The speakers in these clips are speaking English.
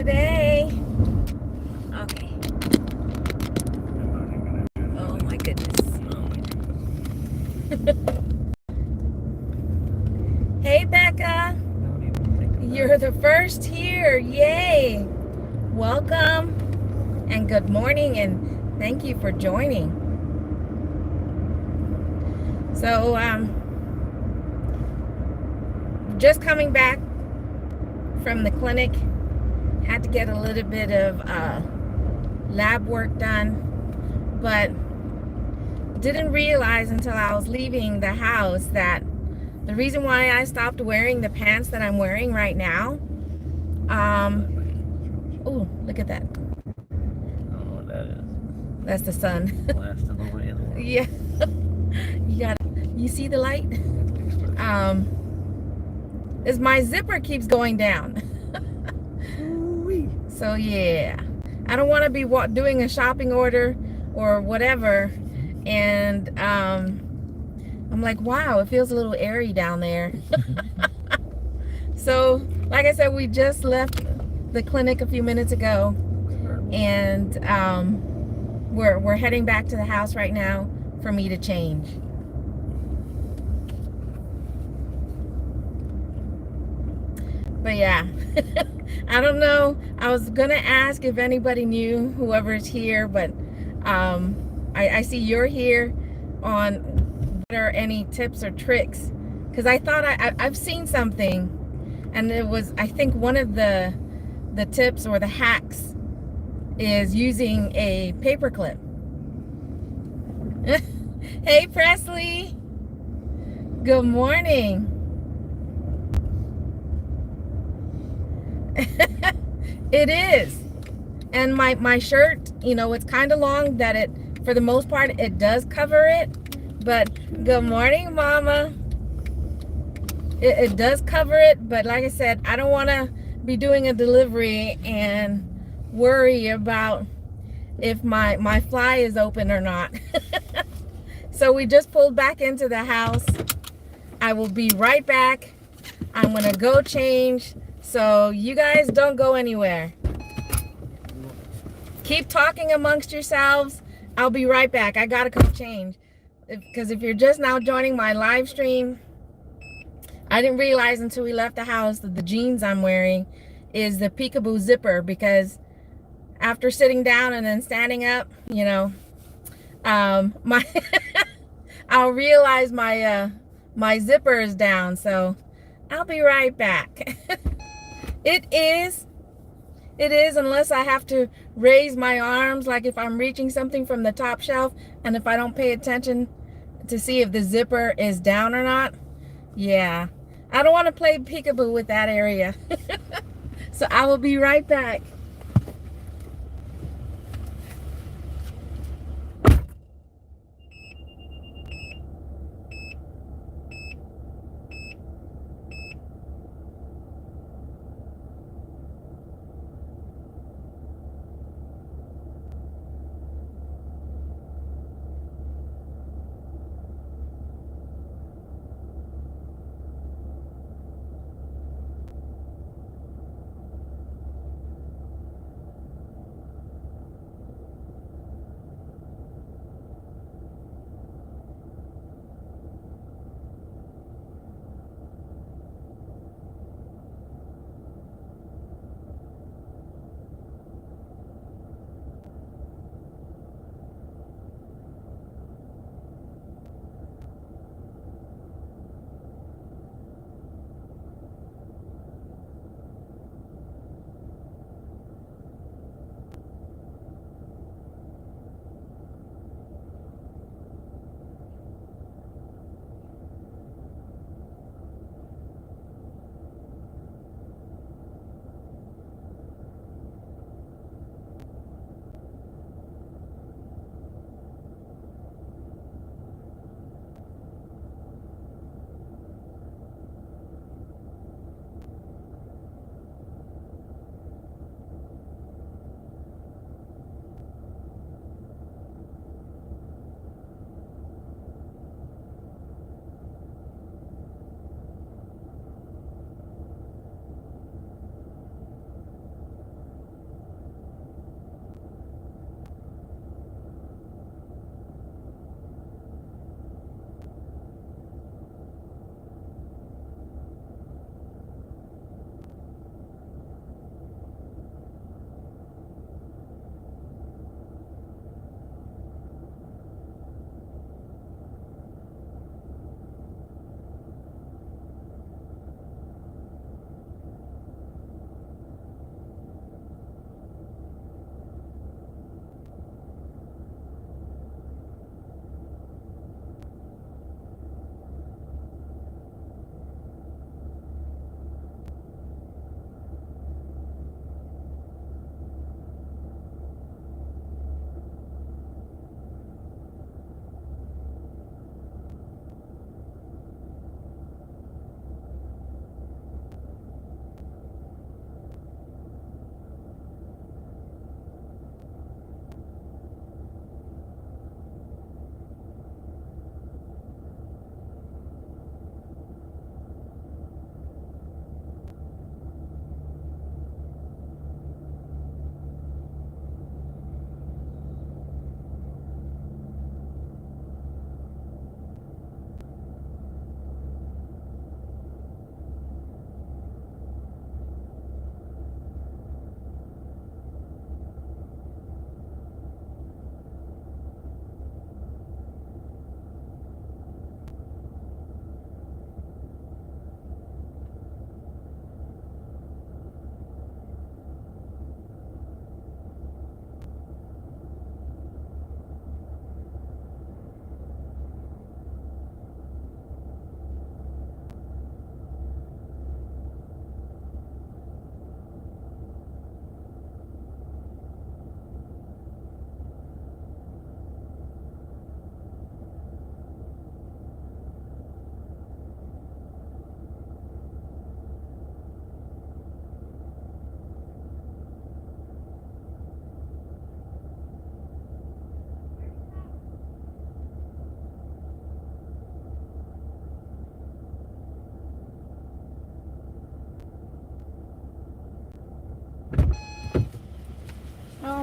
today. Okay. Oh my goodness. Hey Becca, you're the first here. Yay. Welcome and good morning and thank you for joining. So just coming back from the clinic. Had to get a little bit of lab work done, but didn't realize until I was leaving the house that the reason why I stopped wearing the pants that I'm wearing right now, oh, look at that. I don't know what that is. That's the sun. Blasting away in the world. Yeah. You see the light? Is my zipper keeps going down. So yeah, I don't want to be doing a shopping order or whatever, and I'm like, wow, it feels a little airy down there. So like I said, we just left the clinic a few minutes ago, and we're heading back to the house right now for me to change. But yeah, I don't know. I was gonna ask if anybody knew, whoever's here, but I see you're here on what are any tips or tricks, because I thought I've seen something, and it was, I think one of the tips or the hacks is using a paper clip. Hey Presley, good morning. It is. And my shirt, you know, it's kind of long that it, for the most part, it does cover it. But good morning, Mama. It does cover it, but like I said, I don't want to be doing a delivery and worry about if my fly is open or not. So we just pulled back into the house. I will be right back. I'm gonna go change. So you guys don't go anywhere. Keep talking amongst yourselves. I'll be right back. I gotta come change. Because if you're just now joining my live stream, I didn't realize until we left the house that the jeans I'm wearing is the peekaboo zipper, because after sitting down and then standing up, you know, my I'll realize my zipper is down. So I'll be right back. It is, unless I have to raise my arms, like if I'm reaching something from the top shelf, and if I don't pay attention to see if the zipper is down or not. Yeah, I don't want to play peekaboo with that area. So I will be right back.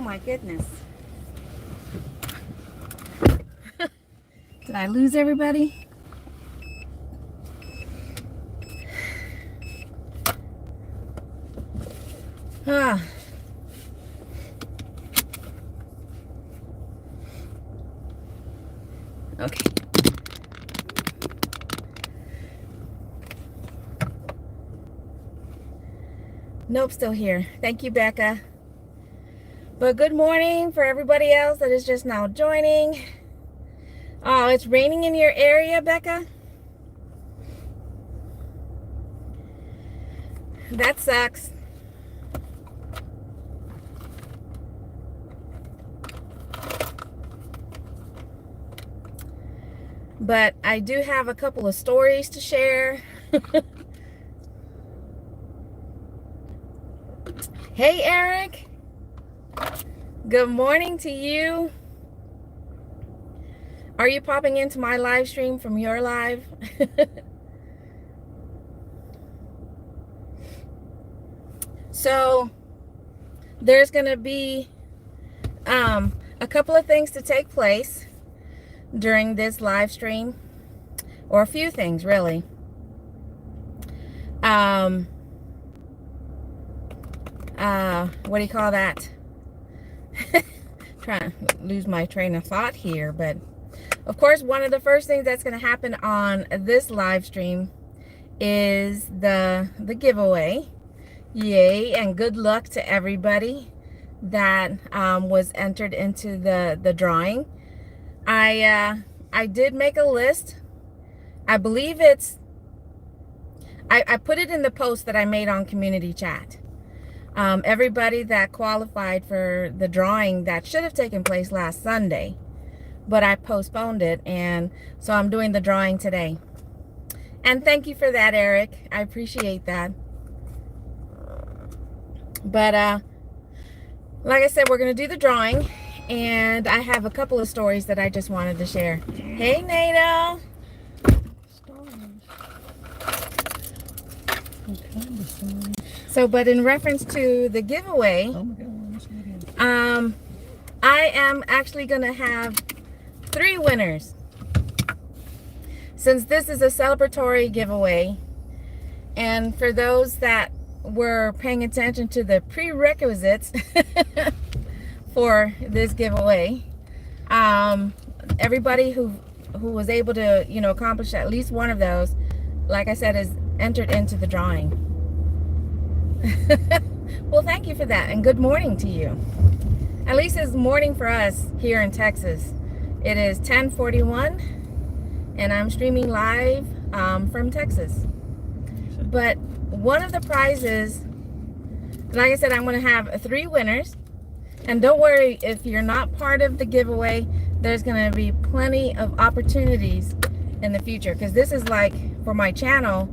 my goodness. Did I lose everybody? Ah. Okay. Nope, still here. Thank you, Becca. But good morning for everybody else that is just now joining. Oh, it's raining in your area, Becca? That sucks. But I do have a couple of stories to share. Hey, Eric. Good morning to you. Are you popping into my live stream from your live? So there's going to be a couple of things to take place during this live stream, or a few things really. What do you call that? Trying to lose my train of thought here, but of course one of the first things that's going to happen on this live stream is the giveaway. Yay, and good luck to everybody that was entered into the drawing. I did make a list. I believe I put it in the post that I made on community chat. Everybody that qualified for the drawing that should have taken place last Sunday, but I postponed it, and so I'm doing the drawing today. And thank you for that, Eric. I appreciate that. But like I said, we're going to do the drawing, and I have a couple of stories that I just wanted to share. Hey, Nato. So, but in reference to the giveaway, I am actually going to have 3 winners. Since this is a celebratory giveaway, and for those that were paying attention to the prerequisites for this giveaway, everybody who was able to, you know, accomplish at least one of those, like I said, is entered into the drawing. Well, thank you for that, and good morning to you. At least it's morning for us here in Texas. It is 10:41, and I'm streaming live from Texas. But one of the prizes, like I said, I'm going to have 3 winners. And don't worry, if you're not part of the giveaway, there's going to be plenty of opportunities in the future. Because this is like, for my channel,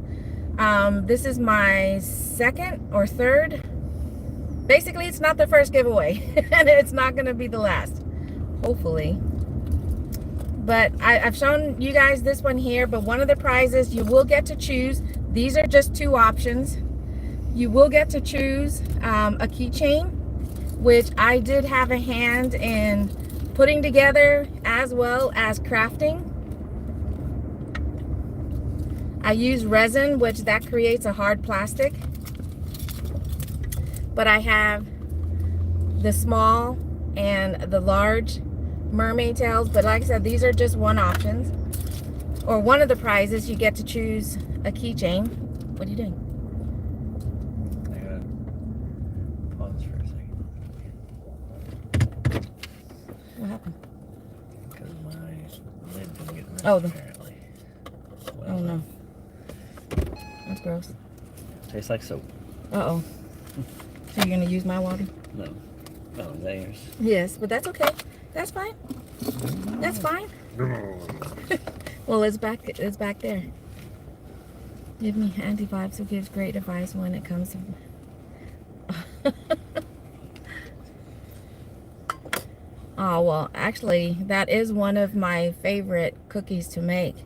this is my 2nd or 3rd. Basically, it's not the first giveaway. And it's not going to be the last, hopefully. But I've shown you guys this one here. But one of the prizes, you will get to choose. These are just 2 options. You will get to choose a keychain, which I did have a hand in putting together as well as crafting. I use resin, which that creates a hard plastic. But I have the small and the large mermaid tails. But like I said, these are just one options. Or one of the prizes, you get to choose a keychain. What are you doing? I gotta pause for a second. What happened? Because my lid didn't get ripped, Oh, apparently. Oh no. That's gross. Tastes like soap. Uh-oh. So you're gonna use my water? No. Oh, theirs. Yes, but that's okay. That's fine. That's fine. Well, it's back there. Give me Auntie Vibes, who gives great advice when it comes to... Oh, well, actually, that is one of my favorite cookies to make.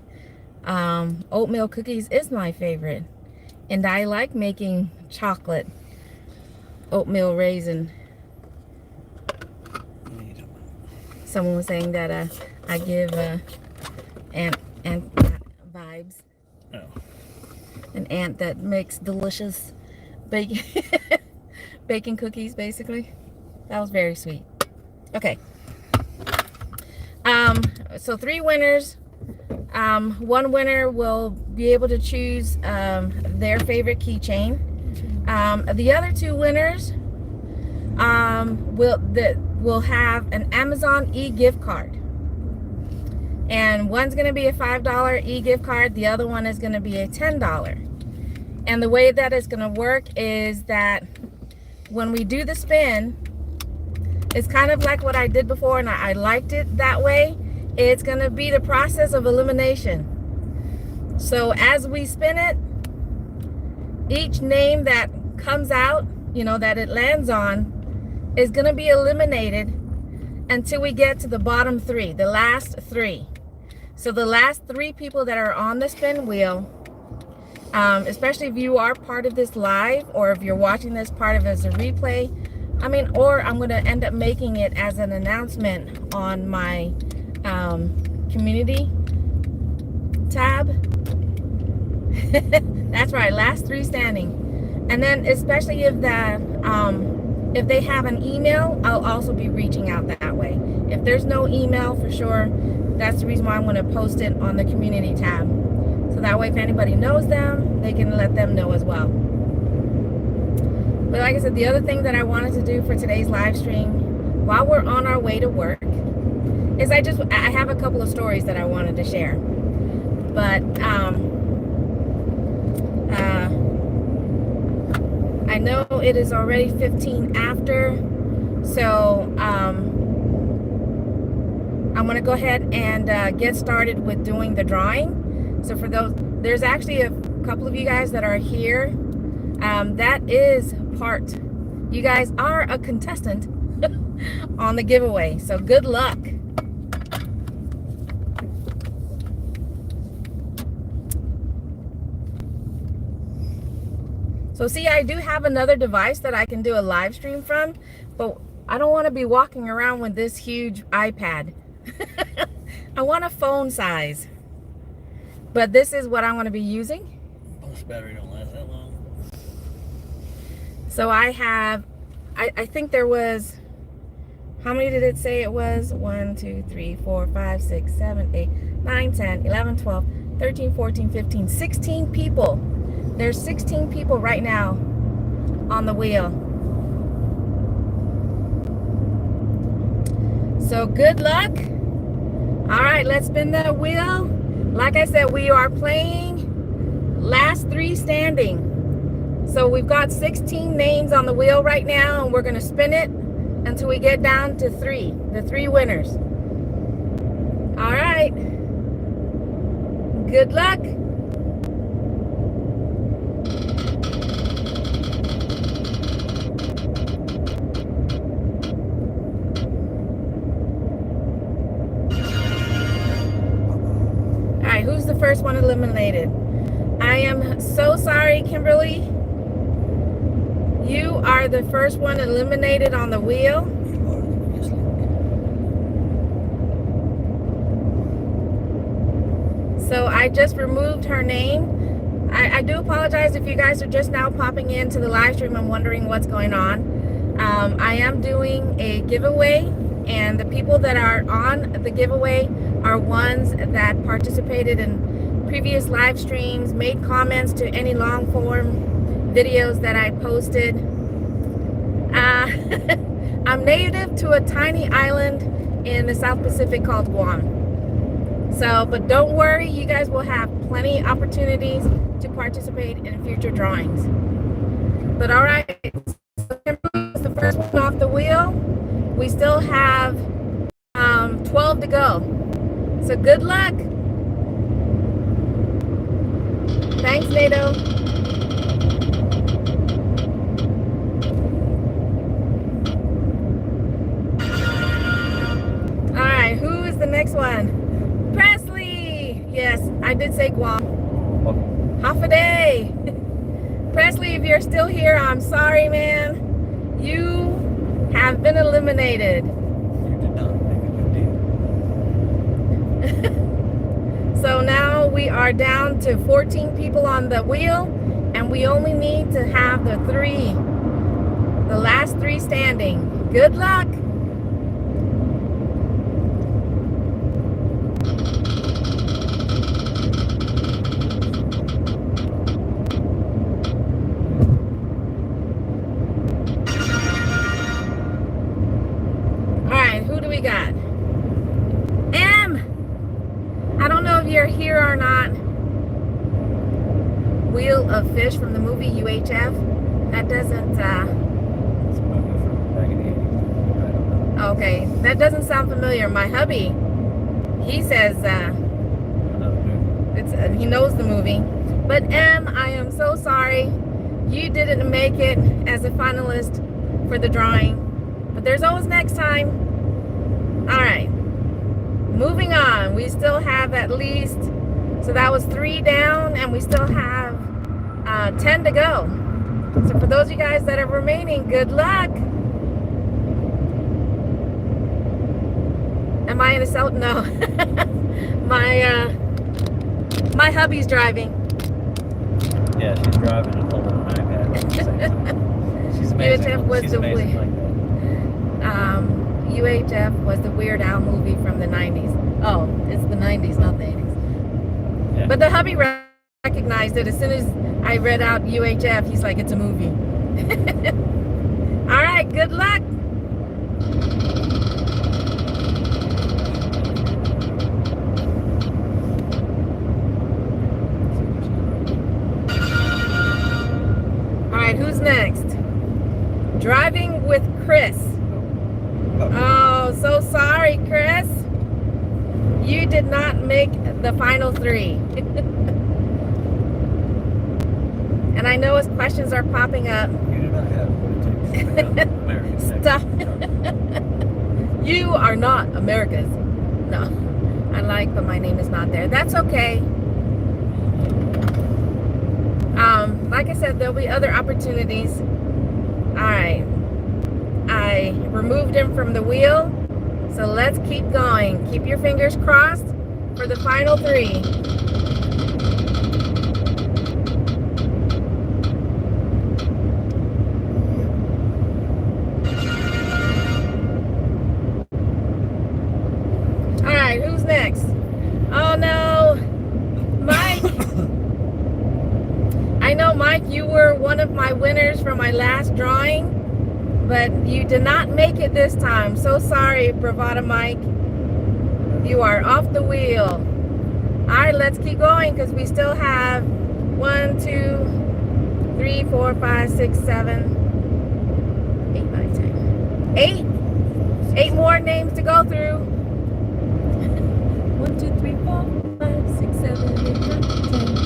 Oatmeal cookies is my favorite. And I like making chocolate oatmeal raisin Someone was saying that I give ant vibes. Oh. An ant that makes delicious bacon bacon cookies, basically. That was very sweet. Okay. So 3 winners. One winner will be able to choose their favorite keychain. The other 2 winners will have an Amazon e-gift card. And one's going to be a $5 e-gift card. The other one is going to be a $10. And the way that it's going to work is that when we do the spin, it's kind of like what I did before, and I liked it that way. It's going to be the process of elimination. So as we spin it, each name that comes out, you know, that it lands on, is going to be eliminated until we get to the bottom 3, the last 3. So the last 3 people that are on the spin wheel, especially if you are part of this live, or if you're watching this part of it as a replay, or I'm going to end up making it as an announcement on my community tab. That's right, last 3 standing. And then especially if they have an email, I'll also be reaching out that way. If there's no email, for sure, that's the reason why I'm going to post it on the community tab. So that way, if anybody knows them, they can let them know as well. But like I said, the other thing that I wanted to do for today's live stream, while we're on our way to work, is I have a couple of stories that I wanted to share. But I know it is already 15 after, so I'm going to go ahead and get started with doing the drawing. So for those, there's actually a couple of you guys that are here. That is part. You guys are a contestant on the giveaway. So good luck. So see, I do have another device that I can do a live stream from, but I don't want to be walking around with this huge iPad. I want a phone size. But this is what I'm going to be using. This battery don't last that long. So I have, I think there was, how many did it say it was? 1, 2, 3, 4, 5, 6, 7, 8, 9, 10, 11, 12, 13, 14, 15, 16 people. There's 16 people right now on the wheel. So good luck. All right, let's spin that wheel. Like I said, we are playing last 3 standing. So we've got 16 names on the wheel right now, and we're going to spin it until we get down to 3, the 3 winners. All right. Good luck. Who's the first one eliminated? I am so sorry, Kimberly. You are the first one eliminated on the wheel. So I just removed her name. I do apologize if you guys are just now popping into the live stream and wondering what's going on. I am doing a giveaway, and the people that are on the giveaway are ones that participated in previous live streams, made comments to any long form videos that I posted. I'm native to a tiny island in the South Pacific called Guam. So, but don't worry, you guys will have plenty opportunities to participate in future drawings. But all right, so Kimberly is the first one off the wheel. We still have 12 to go. So good luck. Thanks, NATO. All right, who is the next one? Presley. Yes, I did say Guam. Half a day. Presley, if you're still here, I'm sorry, man. You have been eliminated. You did not make a good deal. So now we are down to 14 people on the wheel, and we only need to have the last three standing. Good luck. All right, who do we got? M. I don't know if you're here or not. Wheel of Fish from the movie UHF. That doesn't, It's a movie from back in the 80s. I don't know. okay, that doesn't sound familiar. My hubby, he says, Another movie. he knows the movie. But M, I am so sorry. You didn't make it as a finalist for the drawing. But there's always next time. All right. Moving on. We still have at least, so that was 3 down, and we still have 10 to go. So for those of you guys that are remaining, good luck. Am I in a cell? No. My hubby's driving. Yeah, she's driving and holding an iPad at the same time. She's amazing. UHF was She's the amazing like that. UHF was the Weird Al movie from the 90s. Oh, it's the 90s, not the 80s. Yeah. But the hubby recognized it as soon as I read out UHF. He's like, it's a movie. All right, good luck. All right, who's next? Driving with Chris. Oh, so sorry, Chris. You did not make the final 3. And I know as questions are popping up. You do not have what it takes to become American. Stop. You are not America's. No. I like, but my name is not there. That's okay. Like I said, there'll be other opportunities. All right. I removed him from the wheel. So let's keep going. Keep your fingers crossed for the final 3. All right, who's next? Oh no, Mike. I know, Mike, you were one of my winners from my last drawing, but you did not make it this time. So sorry, Bravada Mike. You are off the wheel. All right, let's keep going because we still have 1, 2, 3, 4, 5, 6, 7, 8, 9, 10. 8 more names to go through. 1, 2, 3, 4, 5, 6, 7, 8, 9, 10.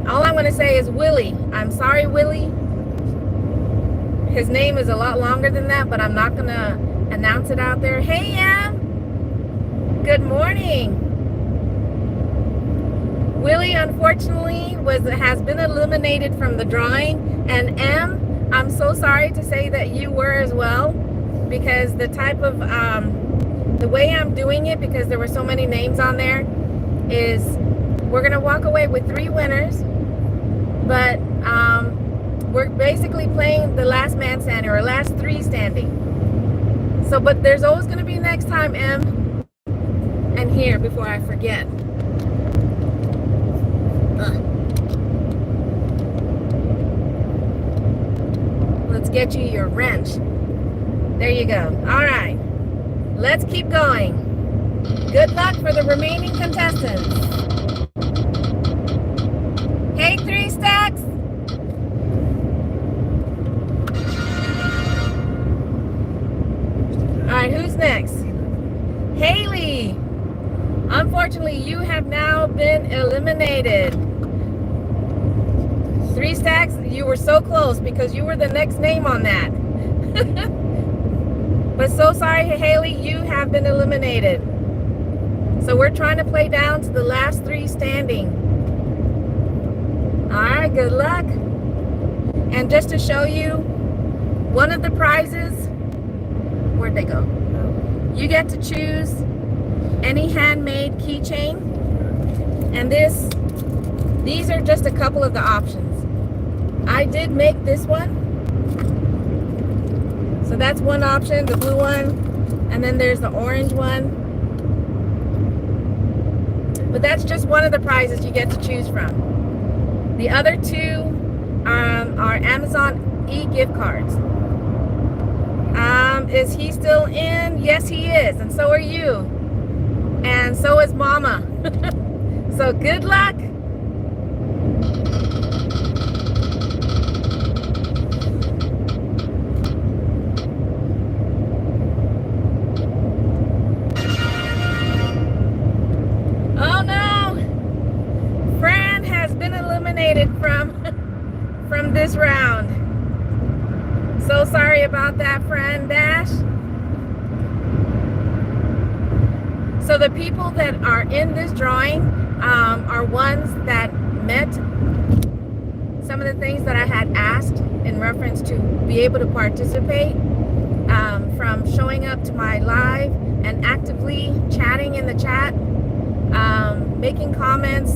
All I'm going to say is Willie. I'm sorry, Willie. His name is a lot longer than that, but I'm not going to announce it out there. Hey, Em. Good morning. Willie, unfortunately, has been eliminated from the drawing. And M, I'm so sorry to say that you were as well, because the type of, the way I'm doing it, because there were so many names on there, is we're going to walk away with 3 winners. But we're basically playing the last man standing, or last 3 standing. So, but there's always going to be next time, M. And here, before I forget. Let's get you your wrench. There you go. All right. Let's keep going. Good luck for the remaining contestants. Hey, 3 stacks. All right, who's next? Haley. Unfortunately, you have now been eliminated. 3 stacks, you were so close because you were the next name on that. But so sorry, Haley, you have been eliminated. So we're trying to play down to the last 3 standing. All right, good luck. And just to show you, one of the prizes, where'd they go? You get to choose any handmade keychain. And these are just a couple of the options. I did make this one. So that's one option, the blue one. And then there's the orange one. But that's just one of the prizes you get to choose from. The other two are Amazon e-gift cards. Is he still in? Yes, he is. And so are you. And so is Mama. So good luck. Oh no. Fran has been eliminated from this round. So sorry about that, Fran Dash. So the people that are in this drawing are ones that met some of the things that I had asked in reference to be able to participate, from showing up to my live and actively chatting in the chat, making comments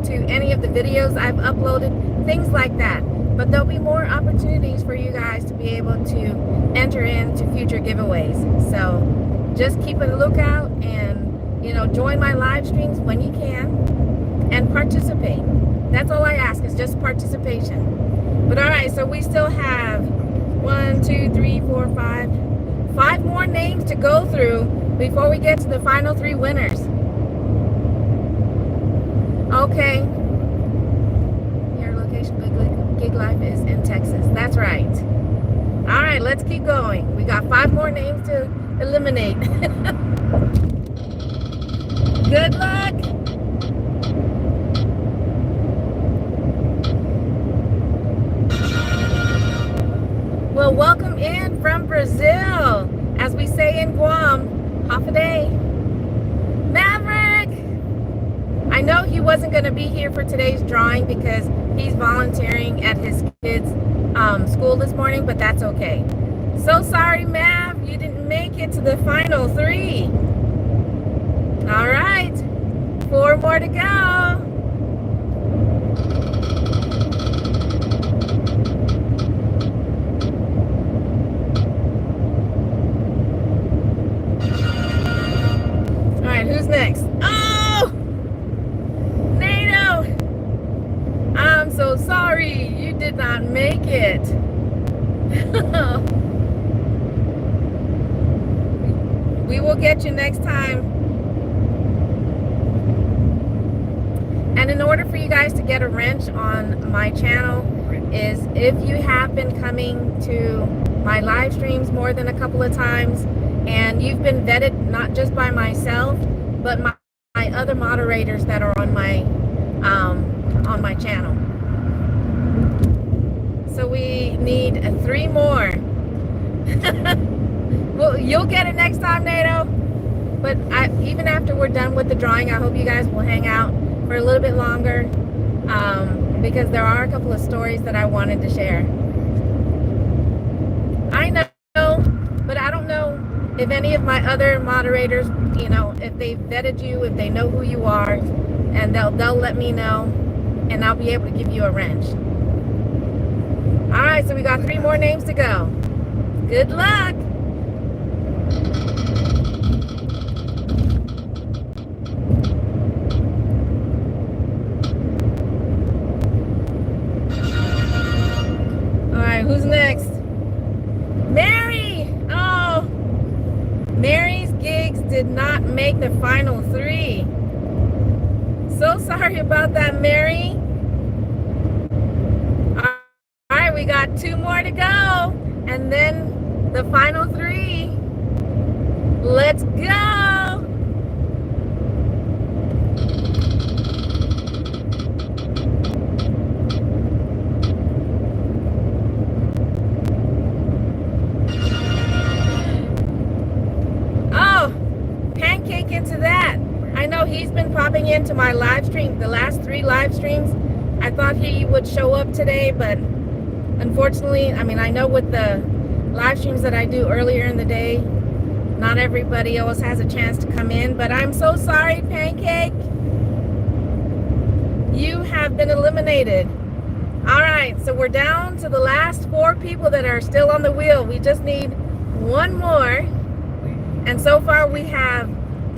to any of the videos I've uploaded, things like that. But there'll be more opportunities for you guys to be able to enter into future giveaways. So just keep a lookout and, you know, join my live streams when you can and participate. That's all I ask, is just participation. But all right, so we still have 1, 2, 3, 4, 5 more names to go through before we get to the final 3 winners. Okay. Your location, Gig Life, is in Texas. That's right. All right, let's keep going. We got 5 more names to eliminate. Good luck. Well, welcome in from Brazil. As we say in Guam, half a day. Maverick! I know he wasn't going to be here for today's drawing because he's volunteering at his kids' school this morning, but that's okay. So sorry, Mav, you didn't make it to the final 3. All right, 4 more to go. All right, who's next? Oh, NATO. I'm so sorry, you did not make it. We will get you next time. And in order for you guys to get a wrench on my channel is if you have been coming to my live streams more than a couple of times and you've been vetted not just by myself but my other moderators that are on my channel. So we need 3 more. Well, you'll get it next time, NATO. But even after we're done with the drawing, I hope you guys will hang out for a little bit longer, because there are a couple of stories that I wanted to share. I know, but I don't know if any of my other moderators, you know, if they've vetted you, if they know who you are, and they'll let me know, and I'll be able to give you a wrench. All right, so we got 3 more names to go. Good luck. All right, who's next? Mary! Oh, Mary's gigs did not make the final 3. So sorry about that, Mary. All right, we got 2 more to go, and then the final 3. Let's go. Oh, pancake into that. I know he's been popping into my live stream, the last 3 live streams. I thought he would show up today, but unfortunately, I mean, I know with the live streams that I do earlier in the day, not everybody always has a chance to come in, but I'm so sorry, Pancake. You have been eliminated. All right, so we're down to the last 4 people that are still on the wheel. We just need one more. And so far we have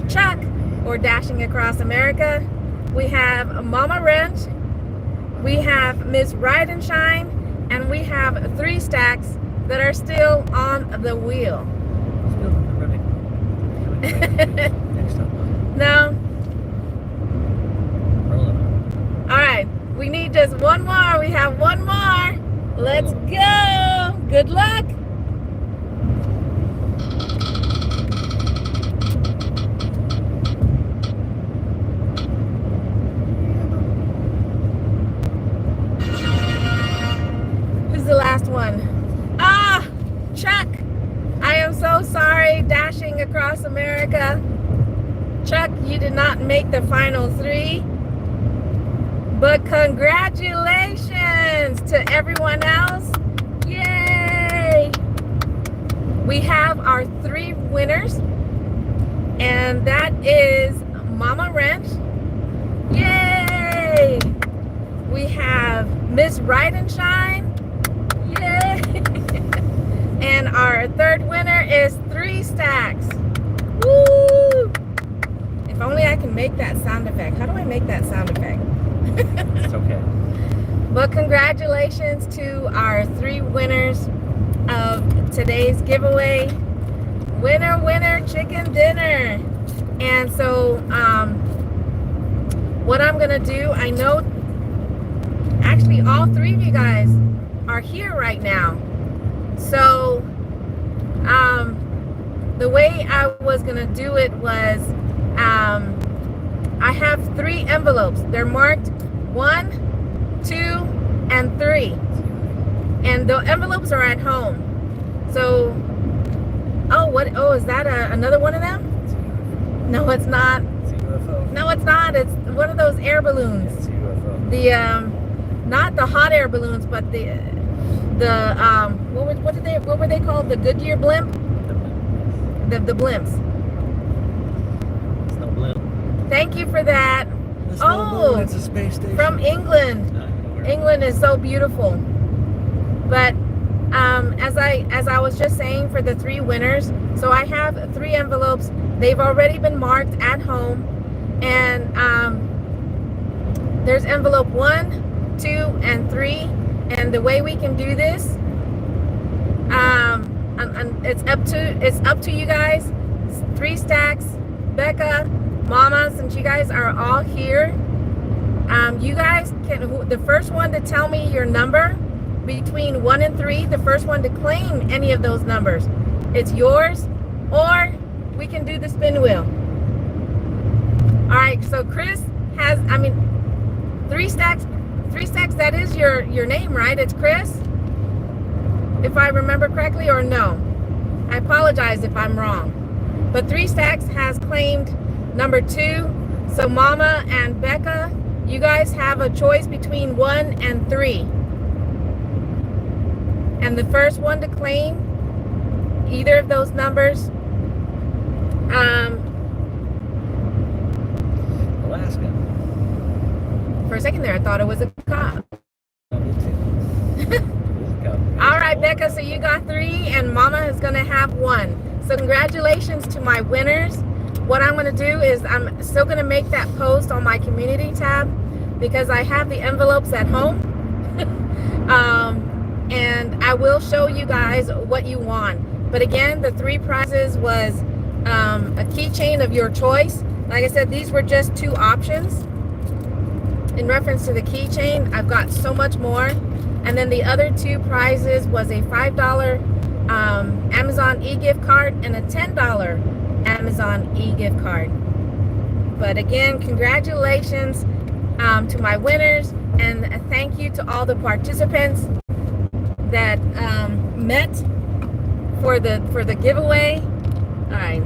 Chuck, or Dashing Across America. We have Mama Wrench. We have Miss Ride and Shine. And we have 3 stacks that are still on the wheel. No. All right, we need just one more. We have one more. Let's go. Good luck. Who's the last one? Ah, Chuck. I am so sorry, Dashing Across America. Chuck, you did not make the final 3. But congratulations to everyone else. Yay! We have our 3 winners. And that is Mama Wrench. Yay! We have Miss Ride and Shine. Yay! And our 3rd winner is 3 stacks. Woo! If only I can make that sound effect. How do I make that sound effect? It's okay. But congratulations to our 3 winners of today's giveaway. Winner, winner, chicken dinner. And so what I'm gonna do, I know actually all 3 of you guys are here right now. So the way I was gonna do it was I have 3 envelopes. They're marked 1, 2, and 3. And the envelopes are at home. So, oh, is that another one of them? No, it's not. It's a UFO. No, it's not. It's one of those air balloons. It's a UFO. The, not the hot air balloons, but the what were they called? The Goodyear blimp? The blimps. It's no blimp. Thank you for that. It's Oh, no balloon, it's a space station. From England. England is so beautiful. But as I was just saying, for the 3 winners, so I have 3 envelopes. They've already been marked at home, and there's envelope 1, 2, and 3. And the way we can do this, it's up to you guys. 3 stacks. Becca, Mama, since you guys are all here, you guys can, the first one to tell me your number between 1 and 3, the first one to claim any of those numbers, it's yours, or we can do the spin wheel. All right, so Chris has, 3 stacks, that is your name, right? It's Chris, if I remember correctly, or no? I apologize if I'm wrong. But 3 stacks has claimed number 2. So Mama and Becca, you guys have a choice between 1 and 3. And the first one to claim either of those numbers, Alaska. for a second there, I thought it was a cop. Oh, me too. It is a cup. All right, Becca, so you got 3, and Mama is gonna have 1. So congratulations to my winners. What I'm gonna do is I'm still gonna make that post on my community tab because I have the envelopes at home. And I will show you guys what you won. But again, the 3 prizes was a keychain of your choice. Like I said, these were just 2 options. In reference to the keychain, I've got so much more. And then the other 2 prizes was a $5 Amazon e-gift card and a $10 Amazon e-gift card. But again, congratulations to my winners, and thank you to all the participants that met for the giveaway. All right,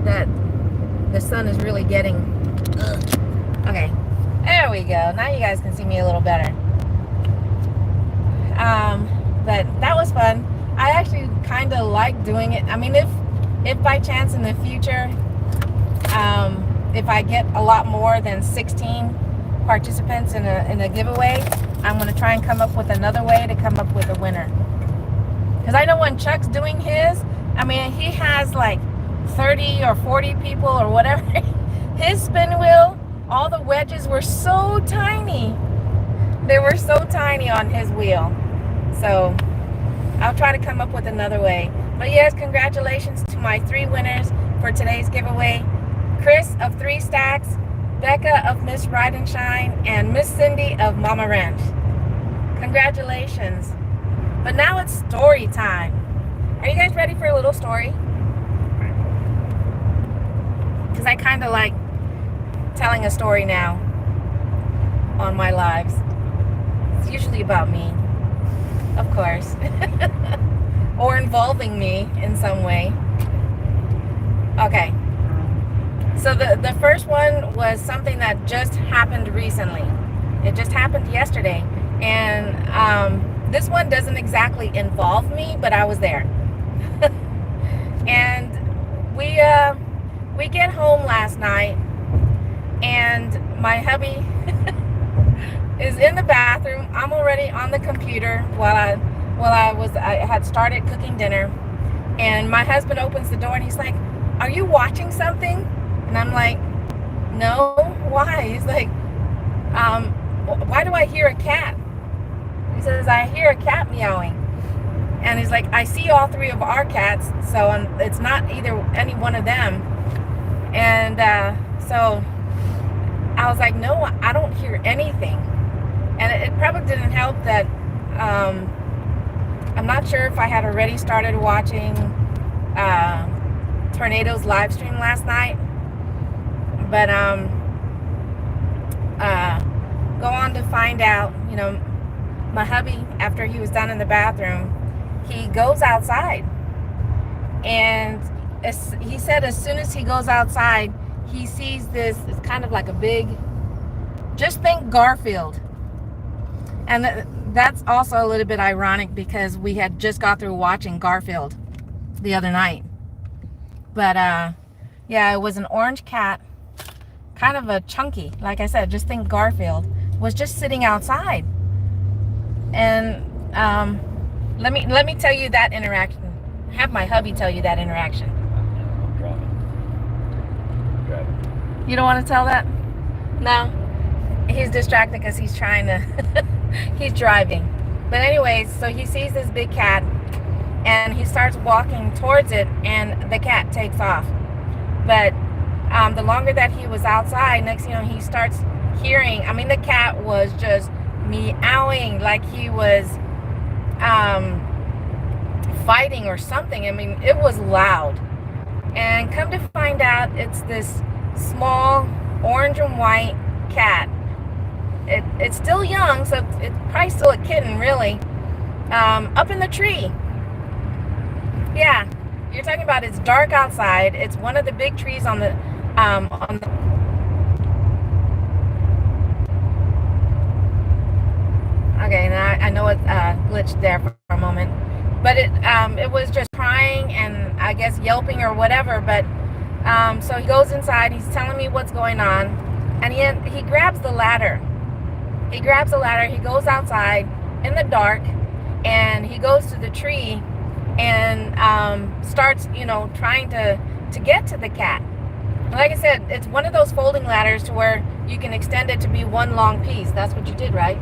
that the sun is really getting. Okay, there we go. Now you guys can see me a little better. But that was fun. I actually kind of like doing it. I mean, if by chance in the future, if I get a lot more than 16 participants in a giveaway, I'm going to try and come up with another way to come up with a winner. Because I know when Chuck's doing his, I mean, he has like 30 or 40 people or whatever. His spin wheel, all the wedges were so tiny. They were so tiny on his wheel. So I'll try to come up with another way. But yes, congratulations to my 3 winners for today's giveaway. Chris of 3 Stacks, Becca of Miss Ride and Shine, and Miss Cindy of Mama Ranch. Congratulations. But now it's story time. Are you guys ready for a little story? Because I kind of like telling a story now on my lives. It's usually about me, of course. Or involving me in some way. Okay. So the first one was something that just happened recently. It just happened yesterday. And this one doesn't exactly involve me, but I was there. And we get home last night, and my hubby is in the bathroom. I'm already on the computer while I had started cooking dinner, and my husband opens the door and he's like, "Are you watching something?" And I'm like, "No, why?" He's like, "Why do I hear a cat?" He says, "I hear a cat meowing." And he's like, "I see all 3 of our cats, so it's not any one of them." And so I was like, "No, I don't hear anything." And it probably didn't help that I'm not sure if I had already started watching Tornado's live stream last night, but go on to find out, you know, my hubby, after he was done in the bathroom, he goes outside, and he said as soon as he goes outside, he sees this, it's kind of like a big, just think Garfield. And that's also a little bit ironic because we had just got through watching Garfield the other night. But yeah, it was an orange cat, kind of a chunky, like I said, just think Garfield, was just sitting outside. And let me tell you that interaction. Have my hubby tell you that interaction. I'm driving. You don't want to tell that? No? He's distracted because he's trying to he's driving. But anyways, so he sees this big cat and he starts walking towards it, and the cat takes off. But the longer that he was outside, next thing you know, he starts hearing, I mean, the cat was just meowing like he was fighting or something. I mean, it was loud. And come to find out, it's this small orange and white cat. It's still young, so it's probably still a kitten, really. Up in the tree. Yeah, you're talking about, it's dark outside. It's one of the big trees on the Okay, now I know it glitched there for a moment, but it was just crying and I guess yelping or whatever. But so he goes inside. He's telling me what's going on, and he grabs the ladder. He grabs the ladder. He goes outside in the dark, and he goes to the tree and starts, you know, trying to get to the cat. And like I said, it's one of those folding ladders to where you can extend it to be one long piece. That's what you did, right?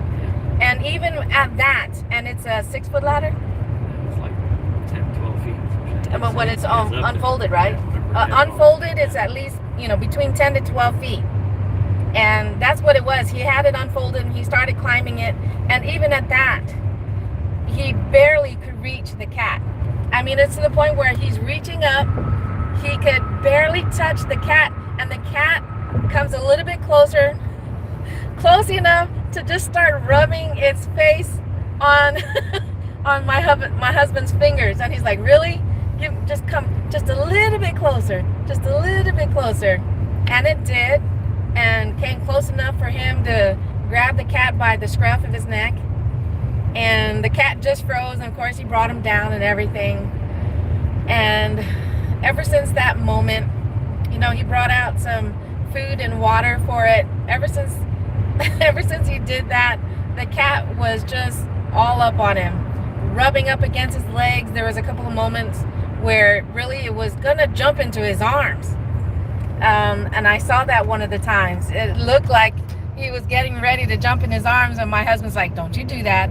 And even at that, and it's a 6-foot ladder? It's like 10, 12 feet. But when it's unfolded, right? Unfolded, it's at least, you know, between 10 to 12 feet. And that's what it was. He had it unfolded and he started climbing it. And even at that, he barely could reach the cat. I mean, it's to the point where he's reaching up. He could barely touch the cat. And the cat comes a little bit closer, close enough to just start rubbing its face on on my husband's fingers. And he's like, "Really? Just come just a little bit closer, just a little bit closer." And it did, and came close enough for him to grab the cat by the scruff of his neck. and the cat just froze, and of course he brought him down and everything. And ever since that moment, you know, he brought out some food and water for it. Ever since he did that, the cat was just all up on him, rubbing up against his legs. There was a couple of moments where really it was gonna jump into his arms. And I saw that one of the times. It looked like he was getting ready to jump in his arms, and my husband's like, don't you do that.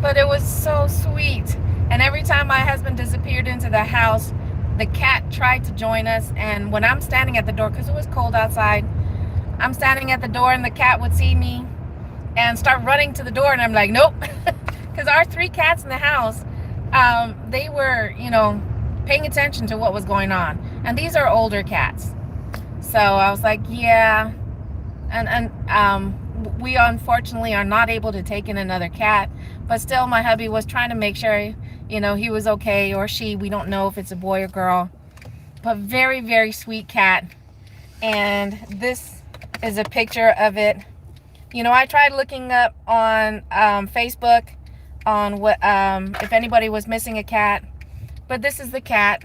But it was so sweet. And every time my husband disappeared into the house, the cat tried to join us. And when I'm standing at the door, because it was cold outside, I'm standing at the door and the cat would see me and start running to the door, and I'm like, nope. Because our 3 cats in the house, they were, you know, paying attention to what was going on. And these are older cats. So I was like, yeah. And we unfortunately are not able to take in another cat. But still, my hubby was trying to make sure, you know, he was okay, or she. We don't know if it's a boy or girl. But very, very sweet cat. And this is a picture of it. You know, I tried looking up on Facebook on what if anybody was missing a cat. But this is the cat.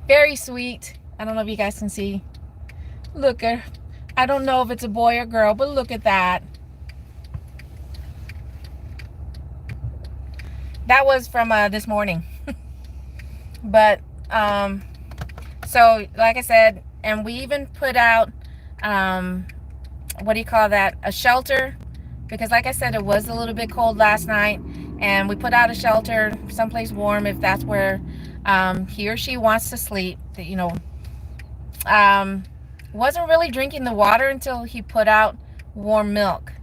Very sweet. I don't know if you guys can see. Look at her. I don't know if it's a boy or girl, but look at that. That was from this morning. But so like I said, and we even put out what do you call that, a shelter, because like I said, it was a little bit cold last night, and we put out a shelter someplace warm if that's where he or she wants to sleep. You know, wasn't really drinking the water until he put out warm milk.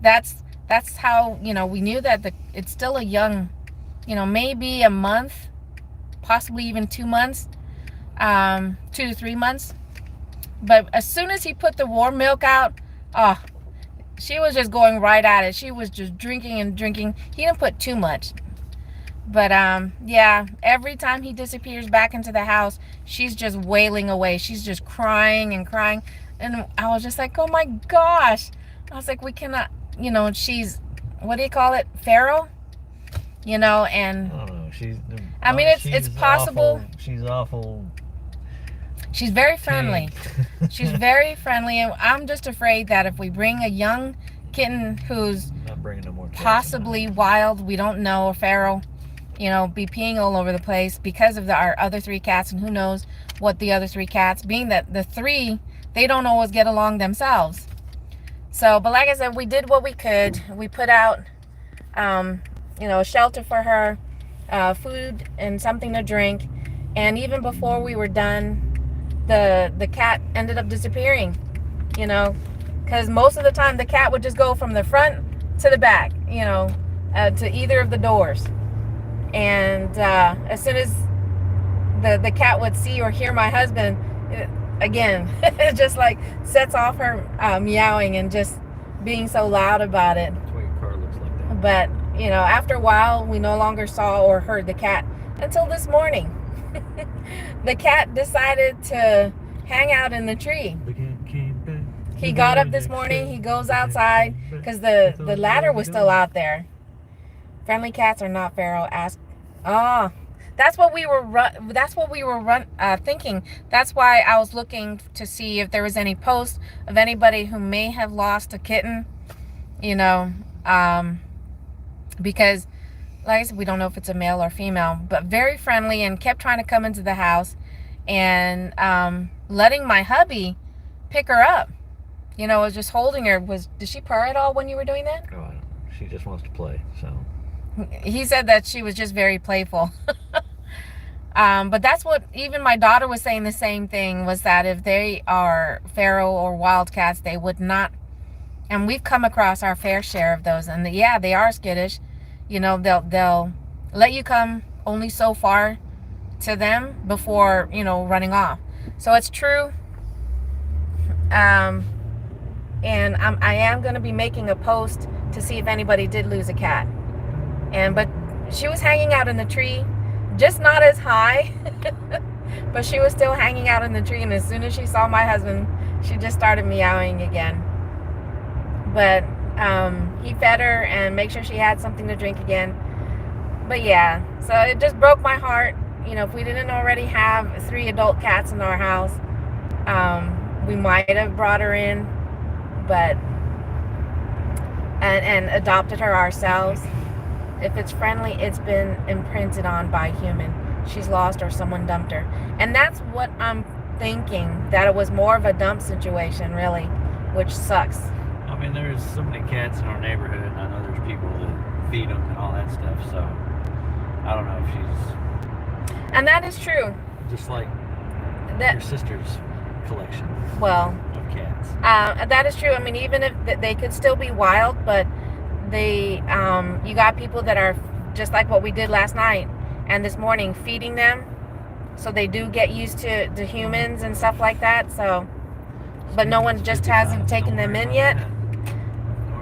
That's how, you know, we knew that it's still a young, you know, maybe a month, possibly even 2 months, 2 to 3 months. But as soon as he put the warm milk out, oh, she was just going right at it. She was just drinking and drinking. He didn't put too much. But yeah, every time he disappears back into the house, she's just wailing away. She's just crying and crying. And I was just like, oh my gosh. I was like, we cannot, you know, she's, what do you call it? Feral? You know, and I don't know. I mean, it's possible. She's awful. She's very friendly. She's very friendly, and I'm just afraid that if we bring a young kitten who's not bringing no more possibly wild, we don't know, or feral, you know, be peeing all over the place because of our other 3 cats, and who knows what the other 3 cats, being that the 3, they don't always get along themselves. So, but like I said, we did what we could. We put out, you know, a shelter for her, food and something to drink, and even before we were done, the cat ended up disappearing, you know, because most of the time the cat would just go from the front to the back, you know, to either of the doors. And as soon as the cat would see or hear my husband, again, it just like sets off her meowing and just being so loud about it. That's why your car looks like that. But, you know, after a while, we no longer saw or heard the cat until this morning. The cat decided to hang out in the tree. He got up this morning. He goes outside because the ladder was still out there. Friendly cats are not feral. Ask. Oh, that's what we were thinking. That's why I was looking to see if there was any posts of anybody who may have lost a kitten. You know, because like I said, we don't know if it's a male or female, but very friendly and kept trying to come into the house and letting my hubby pick her up. You know, was just holding her. Did she purr at all when you were doing that? Oh, I don't. She just wants to play, so. He said that she was just very playful. But that's what even my daughter was saying, the same thing, was that if they are feral or wild cats, they would not, and we've come across our fair share of those, and yeah, they are skittish. You know, they'll let you come only so far to them before, you know, running off. So it's true. And I am going to be making a post to see if anybody did lose a cat. But she was hanging out in the tree, just not as high, but she was still hanging out in the tree. And as soon as she saw my husband, she just started meowing again. But he fed her and make sure she had something to drink again. But yeah, so it just broke my heart. You know, if we didn't already have 3 adult cats in our house, we might have brought her in, but and adopted her ourselves. If it's friendly, it's been imprinted on by human. She's lost or someone dumped her. And that's what I'm thinking, that it was more of a dump situation, really, which sucks. I mean, there's so many cats in our neighborhood, and I know there's people that feed them and all that stuff, so I don't know if she's... And that is true. Just like your sister's collection of cats. That is true. I mean, even if they could still be wild, but they, you got people that are just like what we did last night and this morning, feeding them, so they do get used to the humans and stuff like that. So, but no one just hasn't taken them in yet.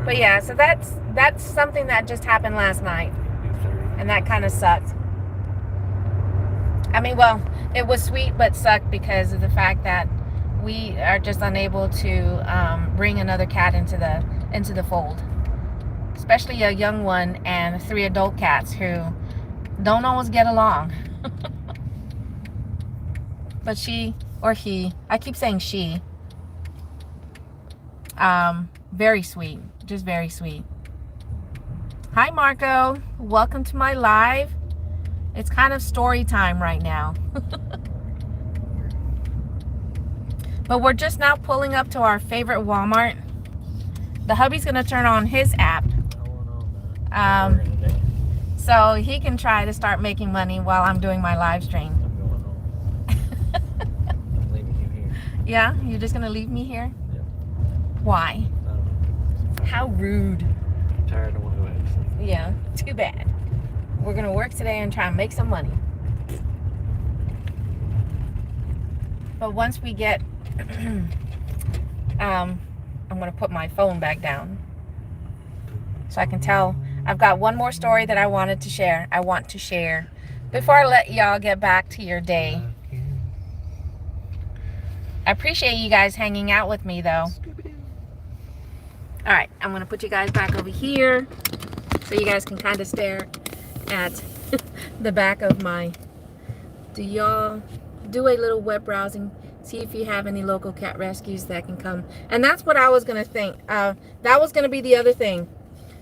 But yeah, so that's something that just happened last night, and that kind of sucked. I mean, well, it was sweet, but sucked because of the fact that we are just unable to bring another cat into the fold, especially a young one and 3 adult cats who don't always get along. But she or he, I keep saying she, very sweet, just very sweet. Hi Marco, welcome to my live. It's kind of story time right now. But we're just now pulling up to our favorite Walmart. The hubby's gonna turn on his app, so he can try to start making money while I'm doing my live stream. I'm leaving you here. Yeah, you're just gonna leave me here? Yeah. Why? How rude. I'm tired of one way. Yeah, too bad. We're gonna work today and try and make some money. But once we get, I'm gonna put my phone back down so I can tell. I've got one more story that I want to share before I let y'all get back to your day. I appreciate you guys hanging out with me though. All right, I'm gonna put you guys back over here so you guys can kind of stare at the back of my... Do y'all do a little web browsing, see if you have any local cat rescues that can come? And that's what I was gonna think. That was gonna be the other thing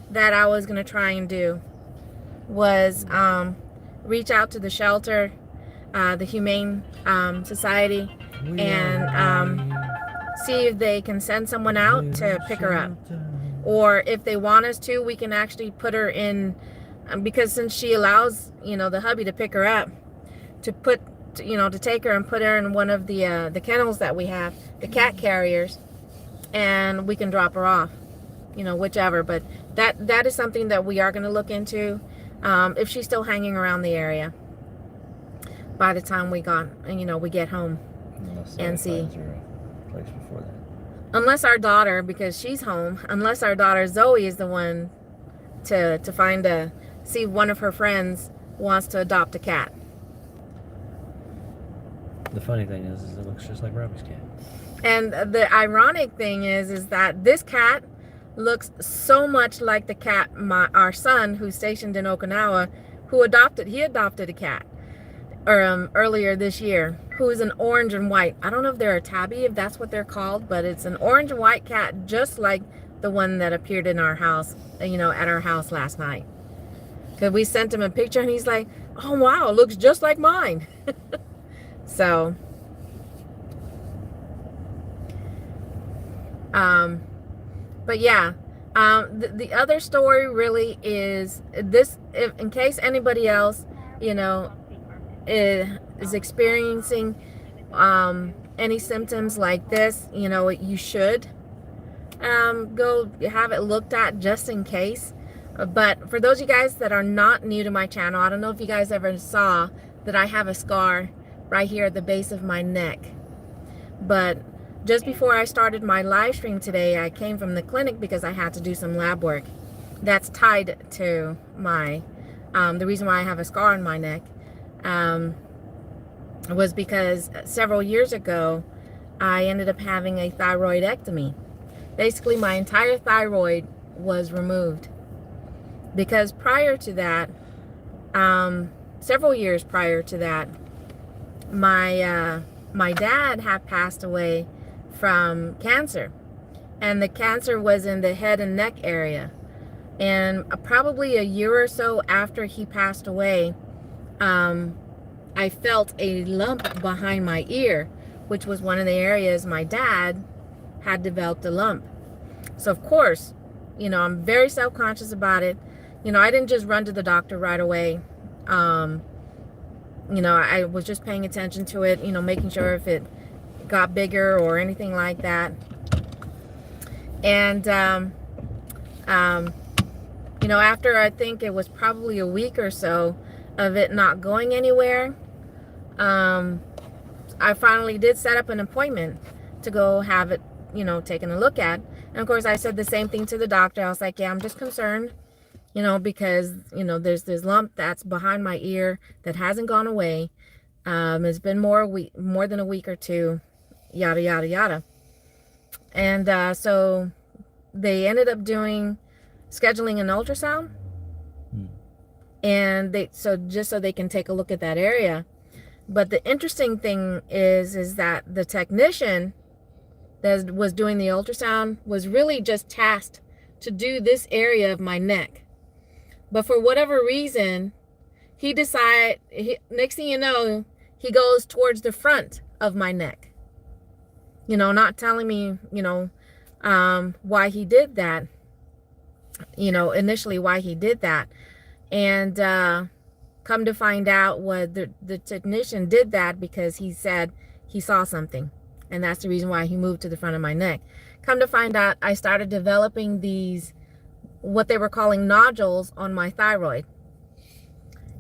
that I was gonna try and do, was reach out to the shelter, the Humane Society, and see if they can send someone out to pick her up, or if they want us to, we can actually put her in, because since she allows, you know, the hubby to pick her up, to take her and put her in one of the kennels that we have, the cat carriers, and we can drop her off, you know, whichever. But that is something that we are going to look into, if she's still hanging around the area by the time we get home. And see, place before that. Unless our daughter, because she's home, unless our daughter Zoe is the one to see one of her friends wants to adopt a cat. The funny thing is it looks just like Robbie's cat. And the ironic thing is that this cat looks so much like the cat our son, who's stationed in Okinawa, he adopted a cat earlier this year, who is an orange and white. I don't know if they're a tabby, if that's what they're called, but it's an orange and white cat, just like the one that appeared in our house, at our house last night. Because we sent him a picture and he's like, oh wow, it looks just like mine. So, but yeah, the other story really is this, in case anybody else, is experiencing any symptoms like this, you should go have it looked at just in case. But for those of you guys that are not new to my channel, I don't know if you guys ever saw that I have a scar right here at the base of my neck. But just before I started my live stream today, I came from the clinic because I had to do some lab work. That's tied to my the reason why I have a scar on my neck. Was because several years ago I ended up having a thyroidectomy. Basically my entire thyroid was removed. Because prior to that, several years prior to that, my dad had passed away from cancer, and the cancer was in the head and neck area. And probably a year or so after he passed away, I felt a lump behind my ear, which was one of the areas my dad had developed a lump. So of course, I'm very self-conscious about it. I didn't just run to the doctor right away. I was just paying attention to it, making sure if it got bigger or anything like that. And, after I think it was probably a week or so of it not going anywhere, I finally did set up an appointment to go have it, taken a look at. And of course, I said the same thing to the doctor. I was like, yeah, I'm just concerned, because, there's this lump that's behind my ear that hasn't gone away. It's been more than a week or two, yada, yada, yada. And so they ended up scheduling an ultrasound. And just so they can take a look at that area. But the interesting thing is that the technician that was doing the ultrasound was really just tasked to do this area of my neck. But for whatever reason, he decided, next thing you know, he goes towards the front of my neck. Not telling me, why he did that. Initially why he did that. And come to find out, the technician did that because he said he saw something. And that's the reason why he moved to the front of my neck. Come to find out, I started developing these, what they were calling nodules on my thyroid.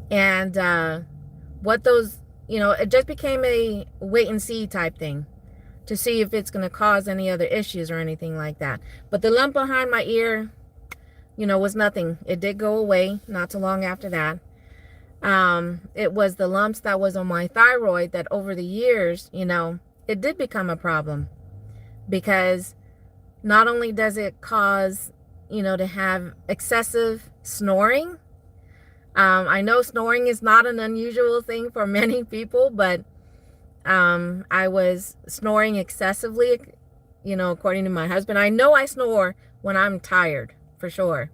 And what those, it just became a wait and see type thing to see if it's going to cause any other issues or anything like that. But the lump behind my ear, was nothing. It did go away not too long after that. It was the lumps that was on my thyroid that over the years, it did become a problem, because not only does it cause, to have excessive snoring. I know snoring is not an unusual thing for many people, but I was snoring excessively, according to my husband. I know I snore when I'm tired, for sure.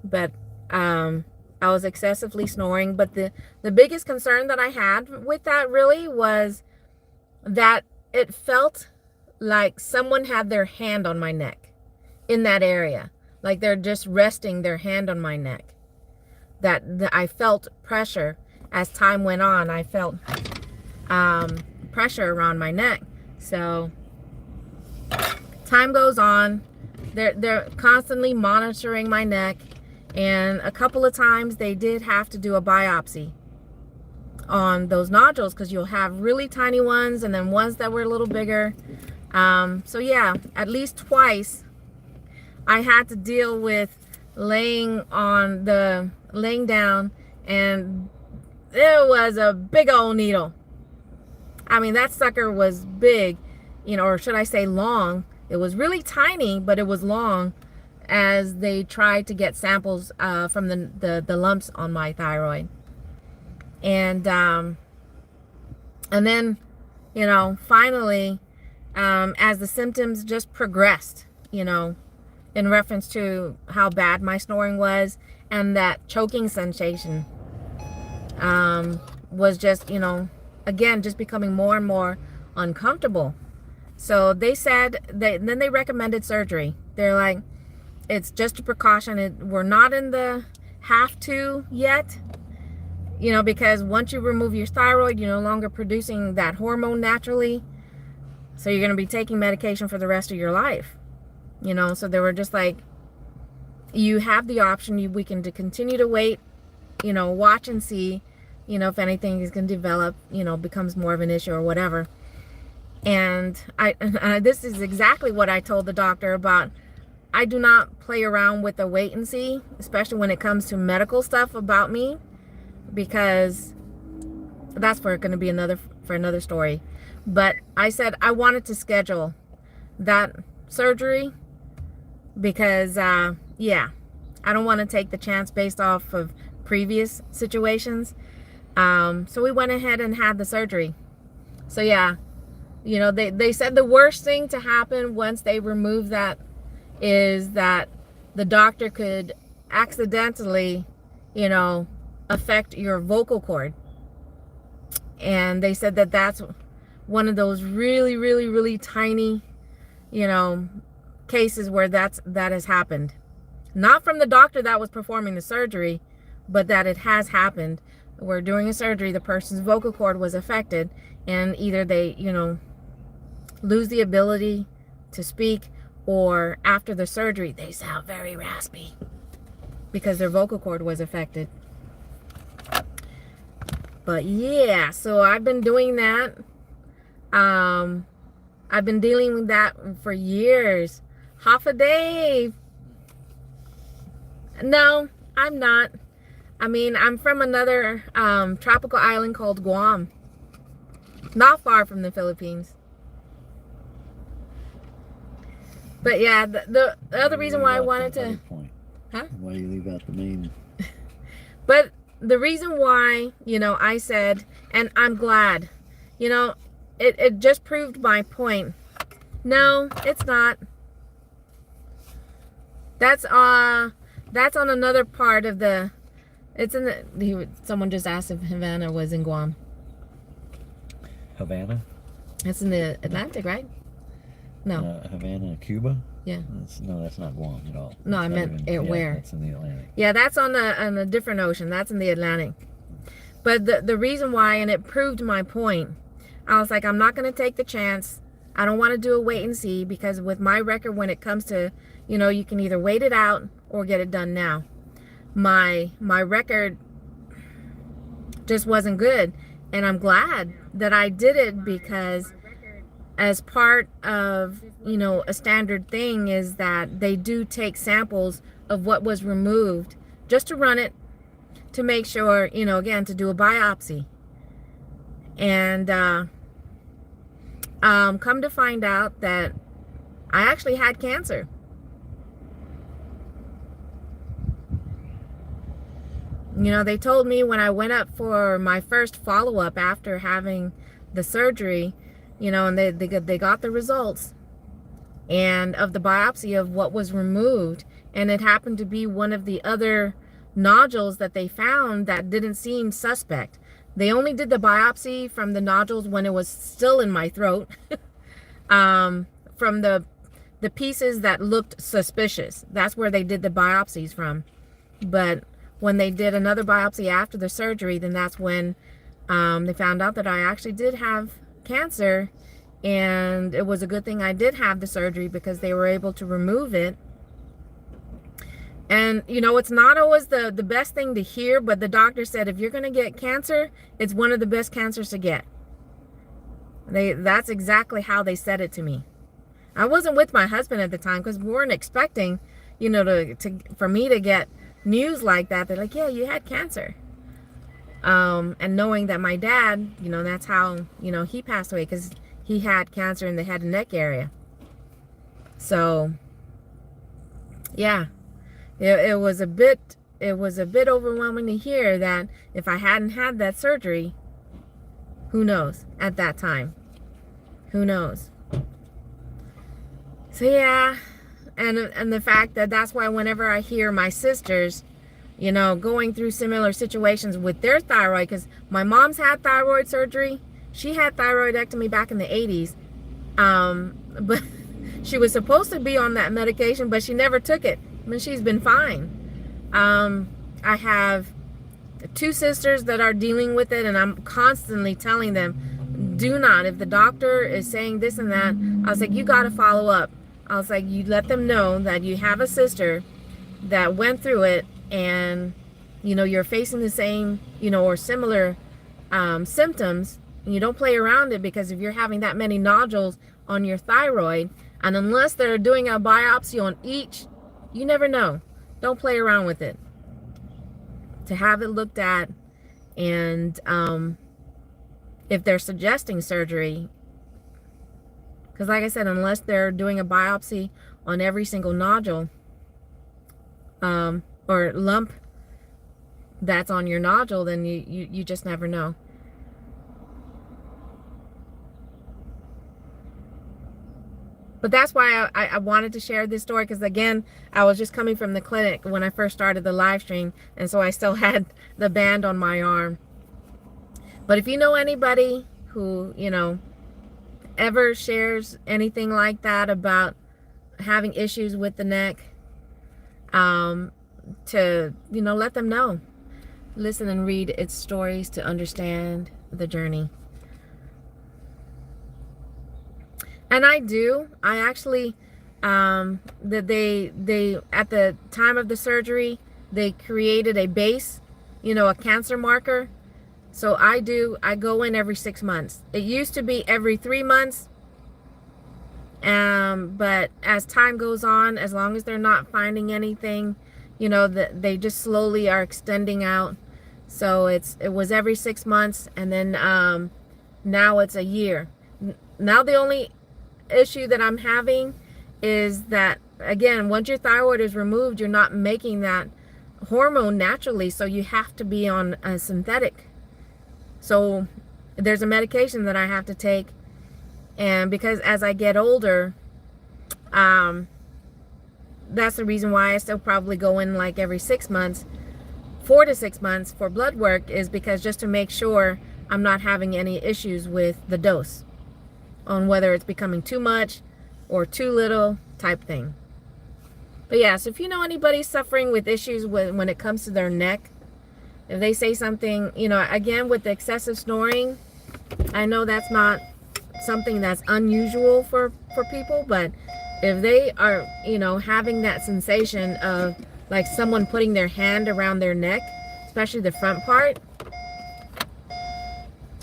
But I was excessively snoring. But the biggest concern that I had with that really was that it felt like someone had their hand on my neck in that area. Like they're just resting their hand on my neck. That I felt pressure as time went on. I felt pressure around my neck. So time goes on. They're constantly monitoring my neck. And a couple of times they did have to do a biopsy on those nodules, because you'll have really tiny ones and then ones that were a little bigger. So yeah, at least twice I had to deal with laying down, and it was a big old needle. I mean, that sucker was big, or should I say long. It was really tiny, but it was long, as they tried to get samples from the lumps on my thyroid. And then, finally, as the symptoms just progressed, in reference to how bad my snoring was, and that choking sensation was just, again, just becoming more and more uncomfortable. So they said, then they recommended surgery. They're like, it's just a precaution. We're not in the have to yet, because once you remove your thyroid, you're no longer producing that hormone naturally. So you're going to be taking medication for the rest of your life. So they were just like, you have the option. We can continue to wait, watch and see, if anything is going to develop, becomes more of an issue or whatever. And this is exactly what I told the doctor about. I do not play around with the wait and see, especially when it comes to medical stuff about me, because that's going to be another story. But I said I wanted to schedule that surgery because yeah, I don't want to take the chance based off of previous situations. So we went ahead and had the surgery. So yeah, you know, they said the worst thing to happen once they remove that is that the doctor could accidentally, you know, affect your vocal cord. And they said that that's one of those really, really, really tiny, you know, cases where that has happened. Not from the doctor that was performing the surgery, but that it has happened where during a surgery the person's vocal cord was affected, and either they, you know, lose the ability to speak, or after the surgery they sound very raspy because their vocal cord was affected. But yeah, so I've been doing that. I've been dealing with that for years. Half a day. No, I'm not. I mean, I'm from another tropical island called Guam. Not far from the Philippines. But yeah, the other reason why I wanted to... Huh? Why you leave out the main... But the reason why, you know, I said, and I'm glad, you know, it just proved my point. No, it's not. That's on another part of the... It's in the... Someone just asked if Havana was in Guam. Havana? It's in the Atlantic, right? No. Havana, Cuba? Yeah. No, that's not Guam at all. No, I meant where? That's in the Atlantic. Yeah, that's on a different ocean. That's in the Atlantic. But the reason why, and it proved my point, I was like, I'm not going to take the chance. I don't want to do a wait and see, because with my record, when it comes to, you know, you can either wait it out or get it done now. My record just wasn't good. And I'm glad that I did it, because as part of, you know, a standard thing is that they do take samples of what was removed just to run it to make sure, you know, again, to do a biopsy. And come to find out that I actually had cancer. You know, they told me when I went up for my first follow-up after having the surgery, you know, and they got the results and of the biopsy of what was removed, and it happened to be one of the other nodules that they found that didn't seem suspect. They only did the biopsy from the nodules when it was still in my throat. From the pieces that looked suspicious, that's where they did the biopsies from. But when they did another biopsy after the surgery, then that's when they found out that I actually did have cancer. And it was a good thing I did have the surgery, because they were able to remove it. And, you know, it's not always the best thing to hear, but the doctor said, if you're going to get cancer, it's one of the best cancers to get. That's exactly how they said it to me. I wasn't with my husband at the time, because we weren't expecting, you know, for me to get news like that. They're like, yeah, you had cancer. And knowing that my dad, you know, that's how, you know, he passed away, because he had cancer in the head and neck area. So yeah, it was a bit overwhelming to hear that if I hadn't had that surgery, who knows at that time, who knows. So yeah, and the fact that that's why whenever I hear my sisters, you know, going through similar situations with their thyroid, because my mom's had thyroid surgery. She had thyroidectomy back in the 80s. But she was supposed to be on that medication, but she never took it. I mean, she's been fine. I have 2 sisters that are dealing with it, and I'm constantly telling them, do not, if the doctor is saying this and that, I was like, you got to follow up. I was like, you let them know that you have a sister that went through it, and, you know, you're facing the same, you know, or similar symptoms. And you don't play around it, because if you're having that many nodules on your thyroid, and unless they're doing a biopsy on each, you never know. Don't play around with it. To have it looked at, and if they're suggesting surgery, because like I said, unless they're doing a biopsy on every single nodule, or lump that's on your nodule, then you just never know. But that's why I wanted to share this story, because again, I was just coming from the clinic when I first started the live stream, and so I still had the band on my arm. But if you know anybody who, you know, ever shares anything like that about having issues with the neck, to, you know, let them know. Listen and read its stories to understand the journey. And I actually, that they at the time of the surgery, they created a base, you know, a cancer marker. So I go in every 6 months. It used to be every 3 months. But as time goes on, as long as they're not finding anything, you know, that they just slowly are extending out. So it was every 6 months, and then now it's a year. Now the only issue that I'm having is that, again, once your thyroid is removed, you're not making that hormone naturally, so you have to be on a synthetic. So there's a medication that I have to take, and because as I get older, that's the reason why I still probably go in like every 6 months, 4 to 6 months for blood work, is because just to make sure I'm not having any issues with the dose, on whether it's becoming too much or too little type thing. But yeah, so if you know anybody suffering with issues when it comes to their neck, if they say something, you know, again, with the excessive snoring, I know that's not something that's unusual for people, but if they are, you know, having that sensation of like someone putting their hand around their neck, especially the front part,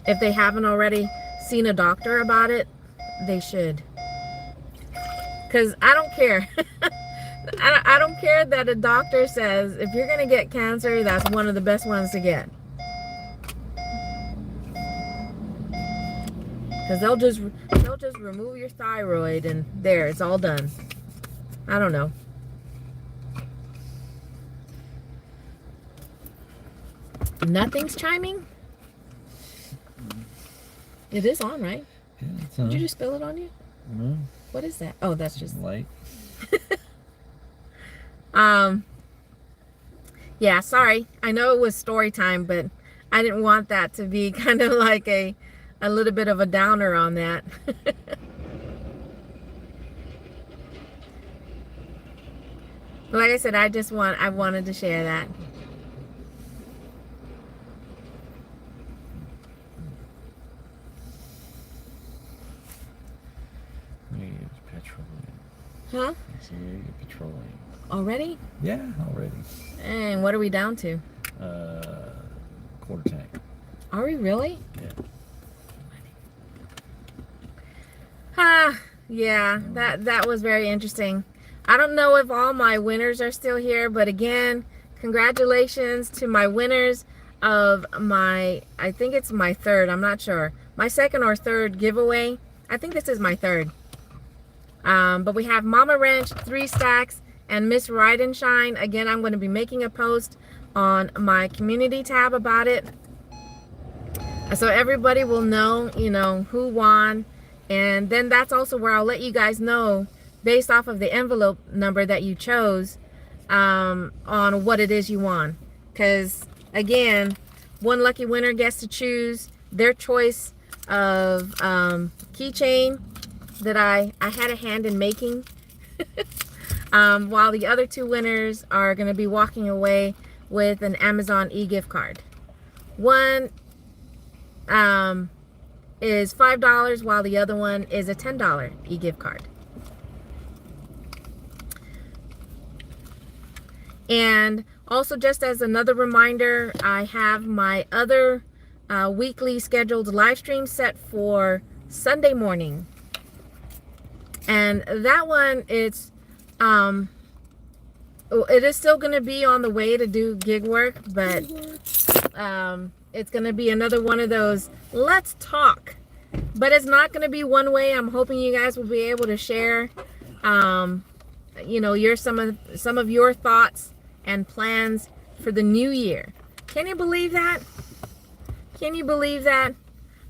if they haven't already seen a doctor about it, they should. Because I don't care. I don't care that a doctor says if you're going to get cancer, that's one of the best ones to get. Because they'll just remove your thyroid and there, it's all done. I don't know. Nothing's chiming? It is on, right? Yeah, it's on. Did you just spill it on you? No. What is that? Oh, that's just light. Yeah, sorry. I know it was story time, but I didn't want that to be kind of like a little bit of a downer on that. Like I said, I wanted to share that. Huh? So we're petroleum. Already? Yeah, already. And what are we down to? Quarter tank. Are we really? Yeah. Yeah, that was very interesting. I don't know if all my winners are still here, but again, congratulations to my winners of my, I think it's my third, I'm not sure, my second or third giveaway. I think this is my third. But we have Mama Ranch, 3 Stacks, and Miss Ride and Shine. Again, I'm going to be making a post on my community tab about it, so everybody will know, you know, who won. And then that's also where I'll let you guys know, based off of the envelope number that you chose, on what it is you won. Because again, one lucky winner gets to choose their choice of keychain that I had a hand in making. While the other 2 winners are going to be walking away with an Amazon e-gift card. One is $5, while the other one is a $10 e-gift card. And also, just as another reminder, I have my other weekly scheduled live stream set for Sunday morning. And that one, it is still going to be on the way to do gig work, but it's going to be another one of those let's talk, but it's not going to be one way. I'm hoping you guys will be able to share you know, some of your thoughts and plans for the new year. Can you believe that? Can you believe that?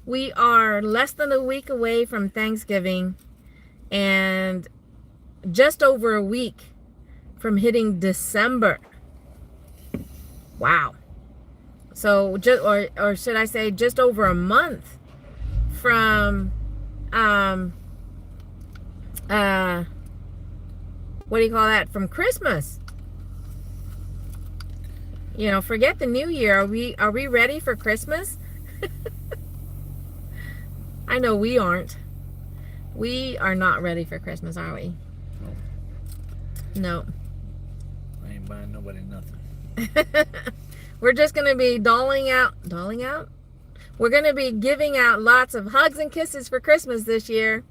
We are less than a week away from Thanksgiving and just over a week from hitting December. Wow. So just, or should I say just over a month from what do you call that, from Christmas. You know, forget the new year. Are we ready for Christmas? I know we aren't. We are not ready for Christmas, are we? No. I ain't buying nobody nothing. We're just going to be doling out? We're going to be giving out lots of hugs and kisses for Christmas this year.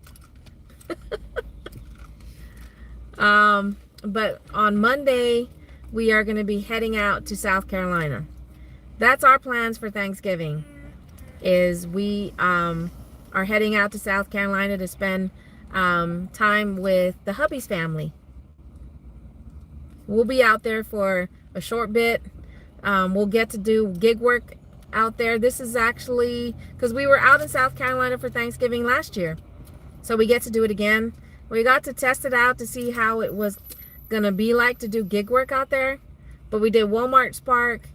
But on Monday, we are going to be heading out to South Carolina. That's our plans for Thanksgiving, is we are heading out to South Carolina to spend time with the hubby's family. We'll be out there for a short bit. We'll get to do gig work out there. This is actually because we were out in South Carolina for Thanksgiving last year, so we get to do it again. We got to test it out to see how it was gonna be like to do gig work out there. But we did Walmart Spark,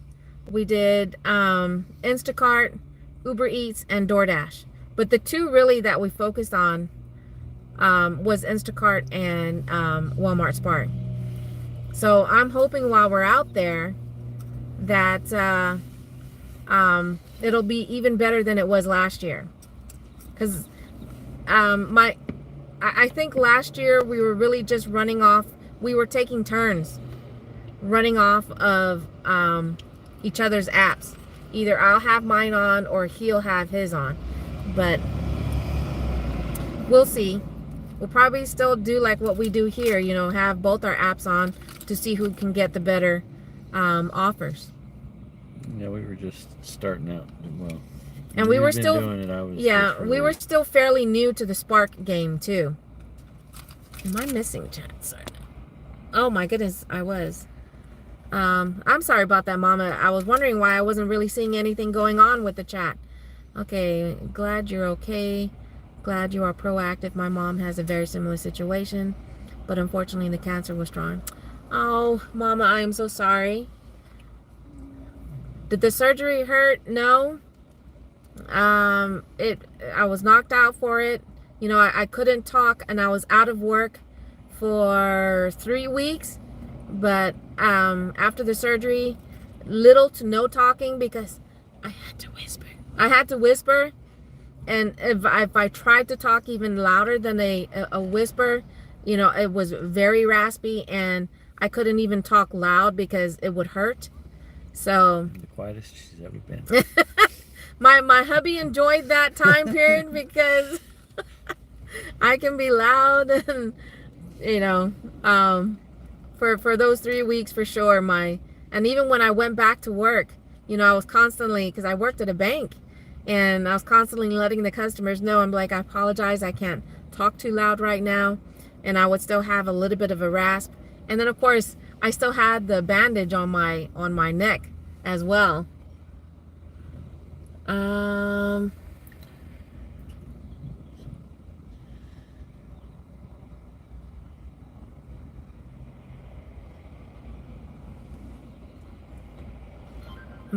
we did Instacart, Uber Eats, and DoorDash. But the two really that we focused on was Instacart and Walmart Spark. So I'm hoping while we're out there that it'll be even better than it was last year. Because I think last year we were really just running off. We were taking turns running off of each other's apps. Either I'll have mine on or he'll have his on. But we'll see. We'll probably still do like what we do here, you know, have both our apps on to see who can get the better offers. Yeah, we were just starting out. Well, and we were still doing it, yeah, we were still fairly new to the Spark game too. Am I missing chat? Sorry. Oh my goodness, I was. I'm sorry about that, Mama. I was wondering why I wasn't really seeing anything going on with the chat. Okay, glad you're okay. Glad you are proactive. My mom has a very similar situation, but unfortunately the cancer was strong. Oh, Mama, I am so sorry. Did the surgery hurt? No. I was knocked out for it. You know, I couldn't talk and I was out of work for 3 weeks. But after the surgery, little to no talking because I had to whisper. I had to whisper. And if I tried to talk even louder than a whisper, you know, it was very raspy and I couldn't even talk loud because it would hurt. So the quietest she's ever been. my hubby enjoyed that time period because I can be loud and, you know, for those 3 weeks for sure. And even when I went back to work, you know, I was constantly, because I worked at a bank, and I was constantly letting the customers know, I'm like, I apologize, I can't talk too loud right now. And I would still have a little bit of a rasp. And then of course, I still had the bandage on my neck as well. Am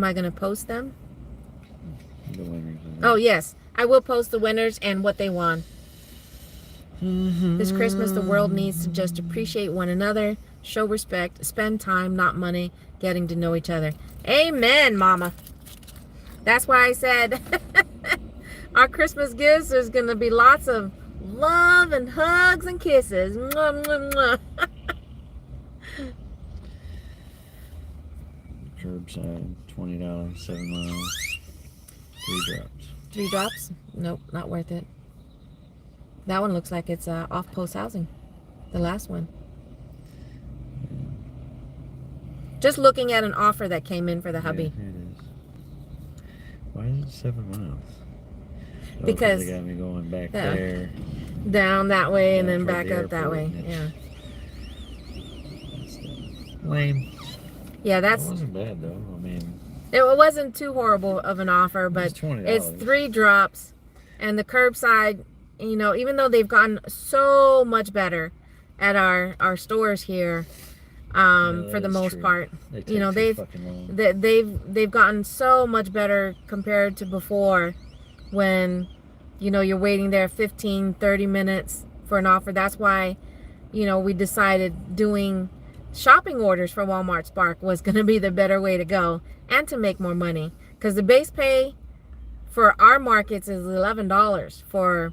I going to post them? The winners. Oh, yes. I will post the winners and what they won. This Christmas, the world needs to just appreciate one another, show respect, spend time, not money, getting to know each other. Amen, Mama. That's why I said our Christmas gifts, there's going to be lots of love and hugs and kisses. Mwah, mwah, mwah. Curbside, $20, 7 miles, 3 drops. 3 drops? Nope, not worth it. That one looks like it's off-post housing. The last one. Just looking at an offer that came in for the hubby. Yeah, it is. Why is it 7 miles? Oh, because they got me going back there. Down that way and then toward back the up that way. airport, Yeah. Lame. Yeah, That wasn't bad though. I mean, it wasn't too horrible of an offer, but $20. it's 3 drops, and the curbside, you know, even though they've gotten so much better at our stores here, for the most part, you know, they've gotten so much better compared to before, when, you know, you're waiting there 15-30 minutes for an offer. That's why, you know, we decided doing shopping orders for Walmart Spark was going to be the better way to go, and to make more money, because the base pay for our markets is $11 for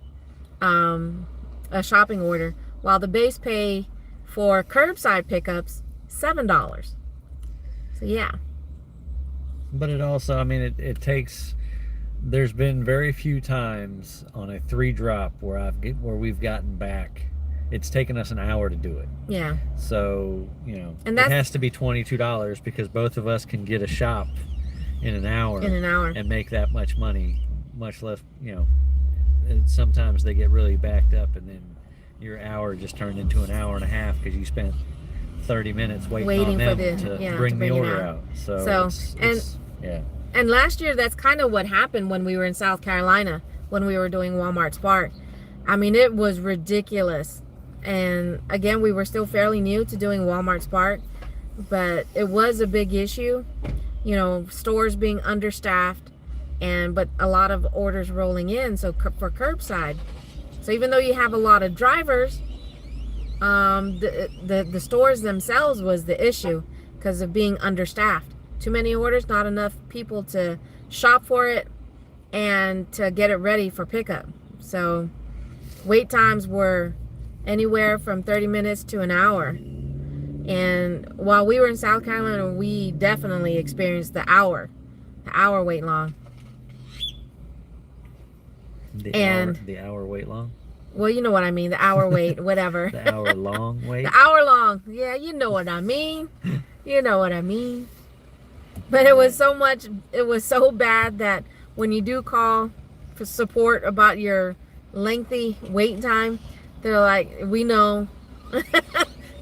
a shopping order, while the base pay for curbside pickups $7. So yeah. But it also, I mean, it takes. There's been very few times on a 3 drop where we've gotten back. It's taken us an hour to do it. Yeah. So, you know, and it has to be $22 because both of us can get a shop in an hour. And make that much money, much less, you know. And sometimes they get really backed up, and then your hour just turned into an hour and a half because you spent 30 minutes waiting on them to bring the order out. So yeah. And last year, that's kind of what happened when we were in South Carolina, when we were doing Walmart Spark. I mean, it was ridiculous. And again, we were still fairly new to doing Walmart Spark, but it was a big issue, you know, stores being understaffed, but a lot of orders rolling in, so for curbside. So even though you have a lot of drivers, the stores themselves was the issue because of being understaffed. Too many orders, not enough people to shop for it and to get it ready for pickup. So wait times were anywhere from 30 minutes to an hour. And while we were in South Carolina, we definitely experienced the hour wait long. The hour wait long? Well, you know what I mean, the hour wait, whatever. The hour long wait? The hour long. Yeah, you know what I mean. You know what I mean. But it was so bad that when you do call for support about your lengthy wait time, they're like, we know.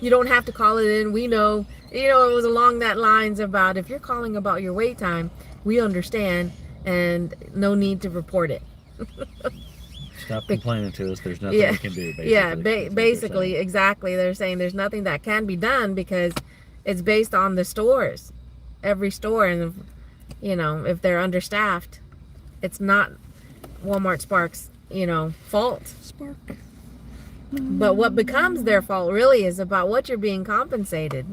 You don't have to call it in. We know. You know, it was along that lines about, if you're calling about your wait time, we understand, and no need to report it. Stop complaining to us. There's nothing we can do, basically. Yeah, basically, exactly. They're saying there's nothing that can be done because it's based on the stores. Every store, and you know, if they're understaffed, it's not Walmart Spark's, you know, fault. Spark. But what becomes their fault really is about what you're being compensated.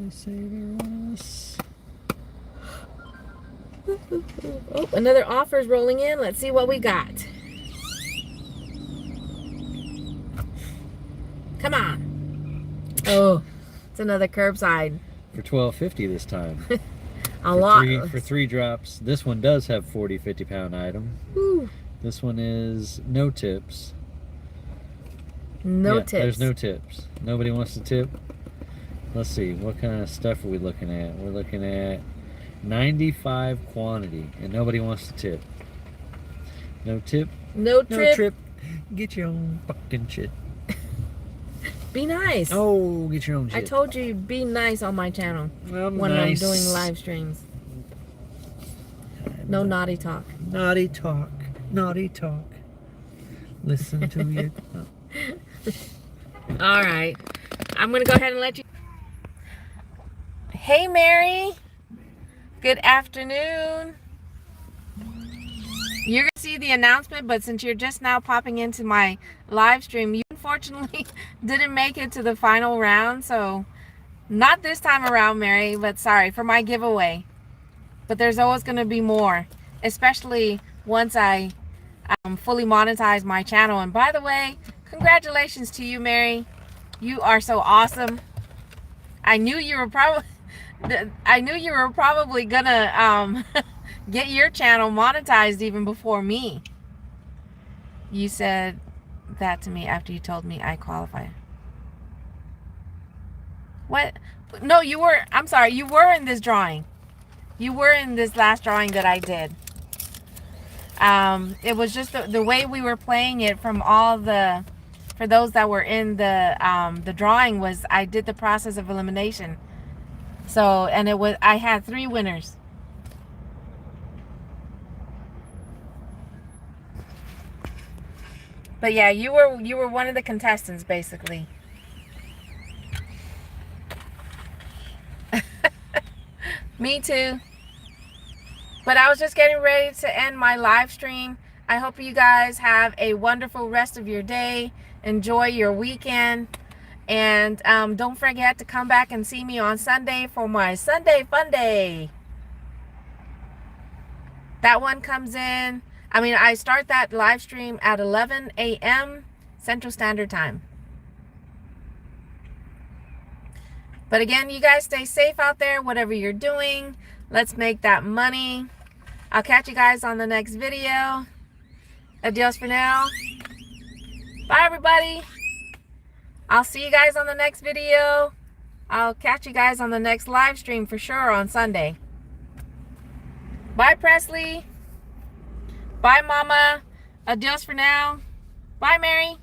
Oh, another offer's rolling in. Let's see what we got. Come on. Oh, it's another curbside. For $12.50 this time. For 3 drops. This one does have 40-50 pound item. Woo. This one is no tips. No tips. There's no tips. Nobody wants to tip. Let's see, what kind of stuff are we looking at? We're looking at 95 quantity, and nobody wants to tip. No tip. No trip. Get your own fucking shit. Be nice. Oh, get your own shit. I told you, be nice on my channel when I'm doing live streams. No naughty talk. Naughty talk. Naughty talk. Listen to you. Oh. All right. I'm going to go ahead and let you. Hey, Mary. Good afternoon. You're going to see the announcement, but since you're just now popping into my live stream, you unfortunately didn't make it to the final round. So not this time around, Mary, but sorry for my giveaway. But there's always going to be more, especially once I fully monetize my channel. And by the way, congratulations to you, Mary. You are so awesome. I knew you were probably gonna get your channel monetized even before me. You said that to me after you told me I qualify. What? No, you were. I'm sorry. You were in this drawing. You were in this last drawing that I did. It was just the way we were playing it from all the, for those that were in the drawing, was I did the process of elimination. So, and I had 3 winners. But yeah, you were one of the contestants, basically. Me too. But I was just getting ready to end my live stream. I hope you guys have a wonderful rest of your day. Enjoy your weekend. And don't forget to come back and see me on Sunday for my Sunday Fun Day. That one comes in. I start that live stream at 11 a.m. Central Standard Time. But again, you guys stay safe out there, whatever you're doing. Let's make that money. I'll catch you guys on the next video. Adios for now. Bye, everybody. I'll see you guys on the next video. I'll catch you guys on the next live stream for sure on Sunday. Bye, Presley. Bye, Mama. Adios for now. Bye, Mary.